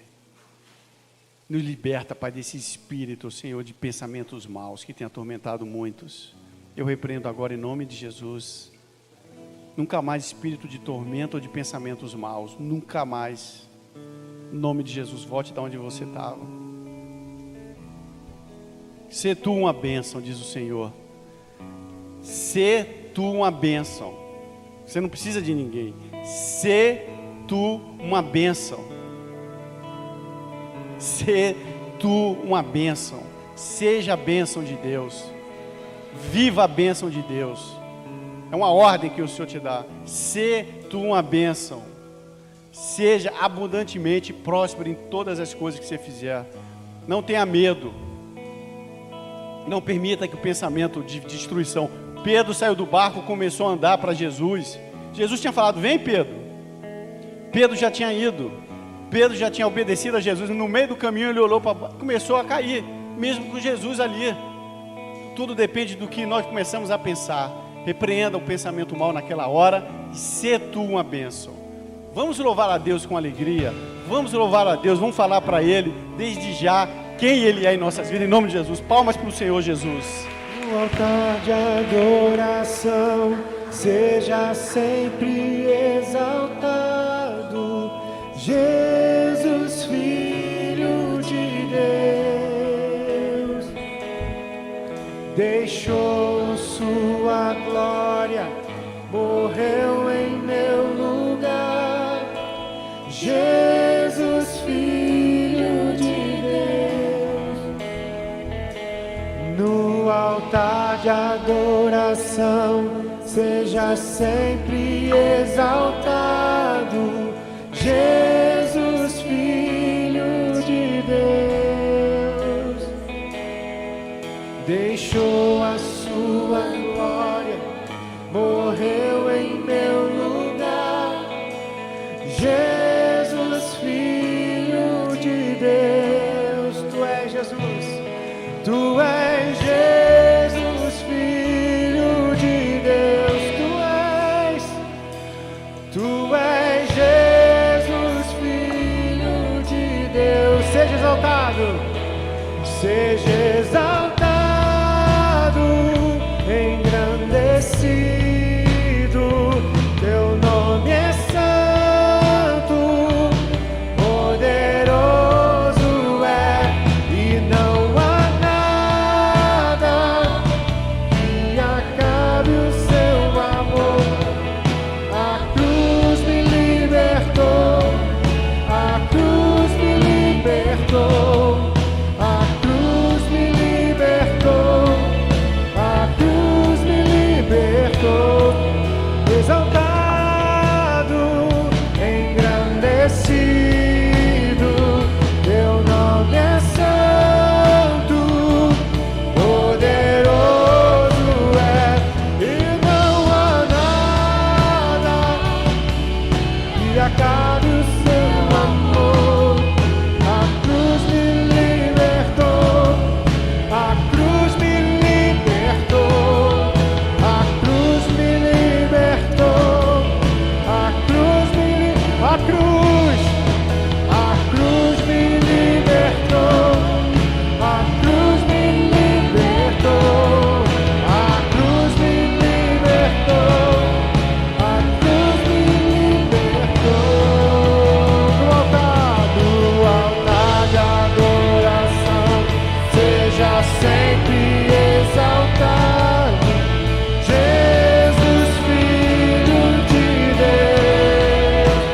Nos liberta, Pai, desse espírito, Senhor, de pensamentos maus que tem atormentado muitos. Eu repreendo agora em nome de Jesus. Nunca mais espírito de tormento ou de pensamentos maus. Nunca mais. Em nome de Jesus, volte de onde você estava. Sê tu uma bênção, diz o Senhor. Sê tu uma bênção. Você não precisa de ninguém. Sê tu uma bênção. Sê tu uma bênção. Seja a bênção de Deus. Viva a bênção de Deus. É uma ordem que o Senhor te dá. Sê tu uma bênção. Seja abundantemente próspero em todas as coisas que você fizer. Não tenha medo. Não permita que o pensamento de destruição. Pedro saiu do barco, começou a andar para Jesus. Jesus tinha falado, vem Pedro. Pedro já tinha ido. Pedro já tinha obedecido a Jesus. E no meio do caminho ele olhou para baixo, começou a cair, mesmo com Jesus ali. Tudo depende do que nós começamos a pensar. Repreenda o pensamento mal naquela hora e sê tu uma bênção. Vamos louvar a Deus com alegria. Vamos louvar a Deus, vamos falar para Ele, desde já, quem Ele é em nossas vidas, em nome de Jesus. Palmas para o Senhor Jesus. No altar de adoração, seja sempre exaltado, Jesus, Filho de Deus. Deixou sua glória, morreu em meu lugar, Jesus, Filho de Deus. No altar de adoração, seja sempre exaltado, Jesus, Filho de Deus. Deixou a sua glória, morreu em meu lugar, Jesus, Filho de Deus. Tu és Jesus, tu és Jesus, Filho de Deus. Tu és Jesus, Filho de Deus. Seja exaltado, seja exaltado, engrandecido. Teu nome é santo, poderoso é, e não há nada que acabe o seu amor. A cruz me libertou, a cruz me libertou, a cruz me libertou, a cruz me libertou. Exaltado, engrandecido, teu nome é santo, poderoso é, e não há nada que acabe o seu amor. A cruz me libertou, a cruz me libertou, a cruz me libertou, a cruz me a cruz me libertou, a cruz me libertou, a cruz me libertou, a cruz me libertou. No altar de adoração, seja sempre exaltado, Jesus, Filho de Deus.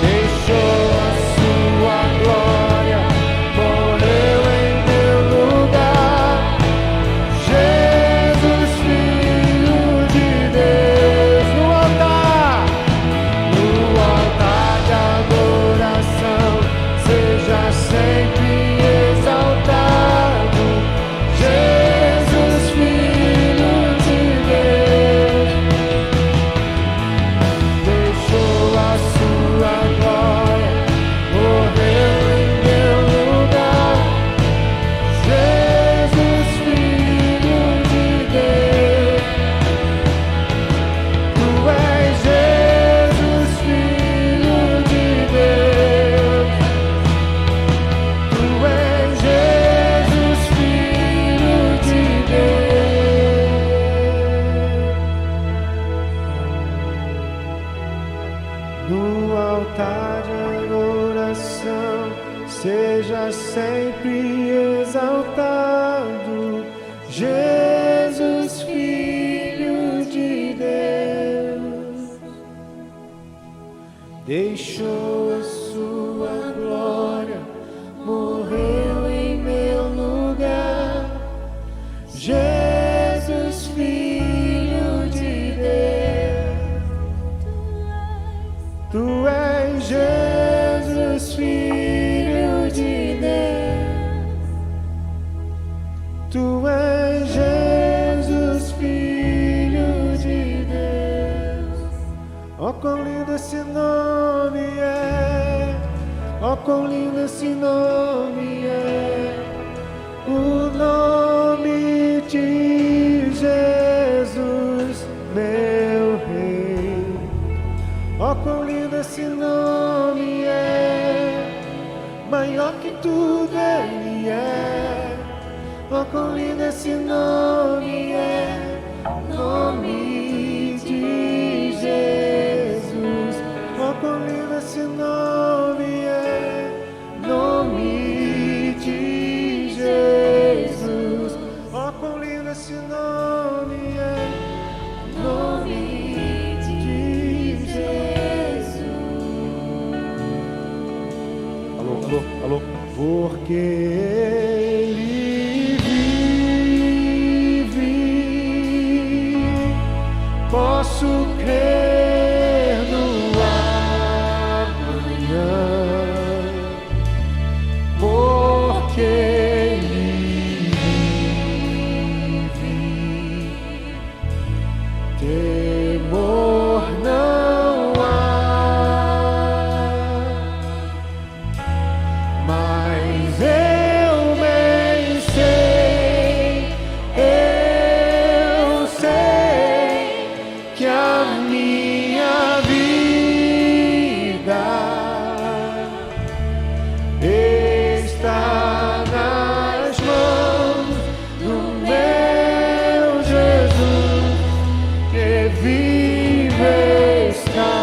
Deixou a sua glória, morreu em meu lugar, Jesus, Filho de Deus. No altar de adoração, seja sempre exaltado, Jesus, Filho de Deus. Deixou a sua glória, morreu em meu lugar, Jesus, Filho de Deus. Tu és Jesus, Filho de Deus. Tu és Jesus, Filho de Deus. No altar de adoração, seja sempre exaltado, Jesus, Filho de Deus. Deixou a sua glória, morreu em meu lugar, Jesus, Filho de Deus. Tu és Jesus, Filho de Deus. Tu és Jesus, Filho de Deus. Oh, quão lindo esse nome é. Oh, quão lindo esse nome é. O nome de Jesus, meu Rei. Oh, quão lindo esse nome é. Maior que tudo Ele é. Oh, quão lindo esse nome é. Nome de Jesus. Oh, quão lindo esse nome é. Nome de Jesus. Oh, quão lindo esse nome é. Nome de Jesus. Alô, alô, alô. Porque Ele vive, posso crer no amanhã. Porque Ele vive, temor não há. Mas eu bem sei que a minha vida está nas mãos do meu Jesus, que vive está.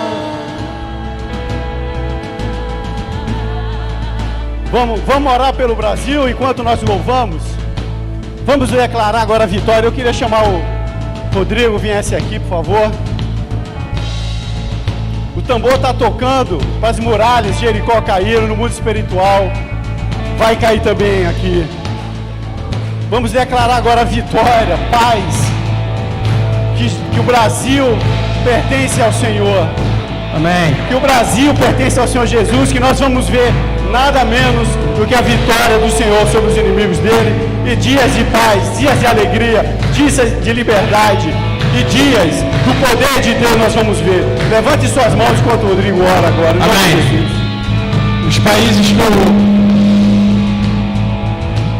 Vamos orar pelo Brasil enquanto nós louvamos? Vamos declarar agora a vitória. Eu queria chamar o Rodrigo, viesse aqui, por favor. O tambor está tocando para as muralhas de Jericó caíram no mundo espiritual. Vai cair também aqui. Vamos declarar agora a vitória, paz. Que o Brasil pertence ao Senhor. Amém. Que o Brasil pertence ao Senhor Jesus, que nós vamos ver nada menos do que a vitória do Senhor sobre os inimigos dele, e dias de paz, dias de alegria, dias de liberdade, e dias do poder de Deus nós vamos ver. Levante suas mãos enquanto o Rodrigo ora agora. Amém.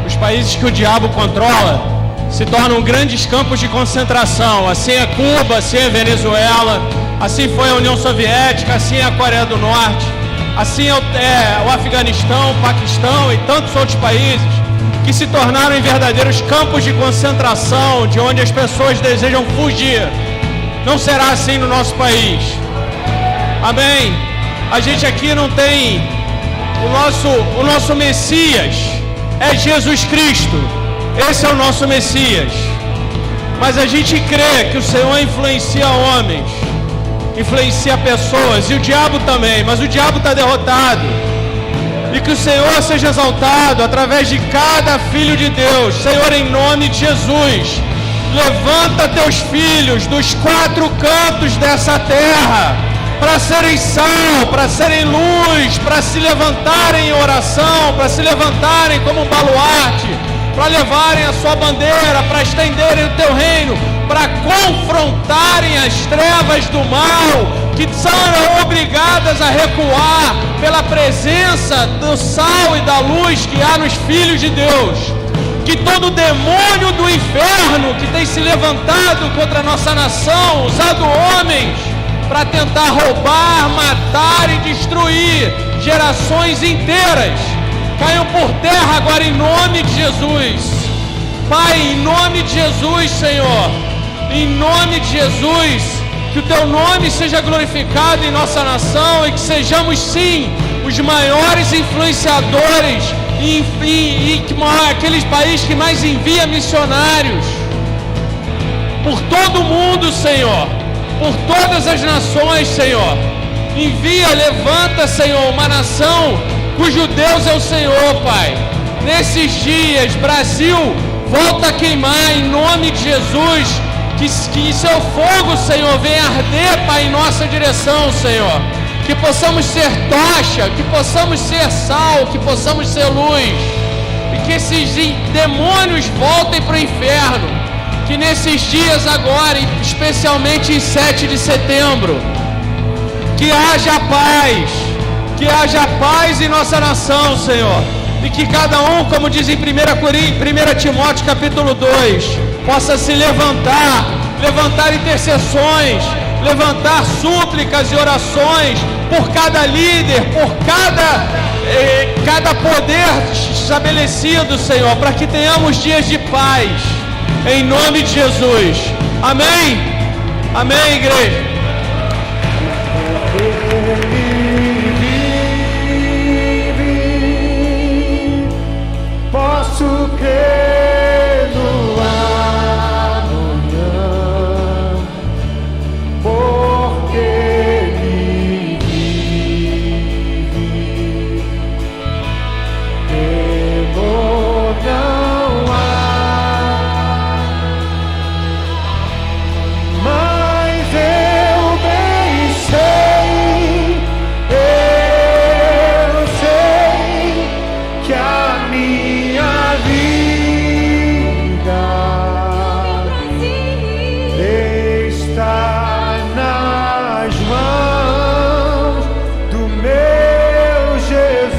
Os países que o diabo controla se tornam grandes campos de concentração. Assim é Cuba, assim é Venezuela, assim foi a União Soviética, assim é a Coreia do Norte, assim é o Afeganistão, o Paquistão e tantos outros países que se tornaram em verdadeiros campos de concentração, de onde as pessoas desejam fugir. Não será assim no nosso país. Amém? A gente aqui não tem o nosso Messias é Jesus Cristo. Esse é o nosso Messias. Mas a gente crê que o Senhor influencia homens, influencia pessoas, e o diabo também, mas o diabo está derrotado. E que o Senhor seja exaltado através de cada filho de Deus. Senhor, em nome de Jesus, levanta teus filhos dos quatro cantos dessa terra, para serem sal, para serem luz, para se levantarem em oração, para se levantarem como um baluarte, para levarem a sua bandeira, para estenderem o teu reino, para confrontarem as trevas do mal, que são obrigadas a recuar pela presença do sal e da luz que há nos filhos de Deus. Que todo demônio do inferno que tem se levantado contra a nossa nação, usado homens para tentar roubar, matar e destruir gerações inteiras, caiam por terra agora em nome de Jesus. Pai, em nome de Jesus, Senhor, em nome de Jesus, que o teu nome seja glorificado em nossa nação e que sejamos sim os maiores influenciadores e aqueles países que mais envia missionários por todo o mundo, Senhor, por todas as nações, Senhor. Envia, levanta, Senhor, uma nação cujo Deus é o Senhor, Pai. Nesses dias, Brasil, volta a queimar em nome de Jesus. Que seu fogo, Senhor, venha arder, Pai, em nossa direção, Senhor. Que possamos ser tocha, que possamos ser sal, que possamos ser luz. E que esses demônios voltem para o inferno. Que nesses dias agora, especialmente em 7 de setembro, Que haja paz em nossa nação, Senhor. E que cada um, como diz em 1 Timóteo capítulo 2, possa se levantar intercessões, levantar súplicas e orações por cada líder, por cada poder estabelecido, Senhor, para que tenhamos dias de paz, em nome de Jesus. Amém? Amém, igreja? Posso crer no amanhã, porque Ele vive. Temor não há, mas eu bem sei que a minha vida está nas mãos do meu Jesus.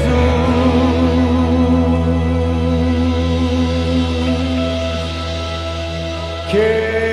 Que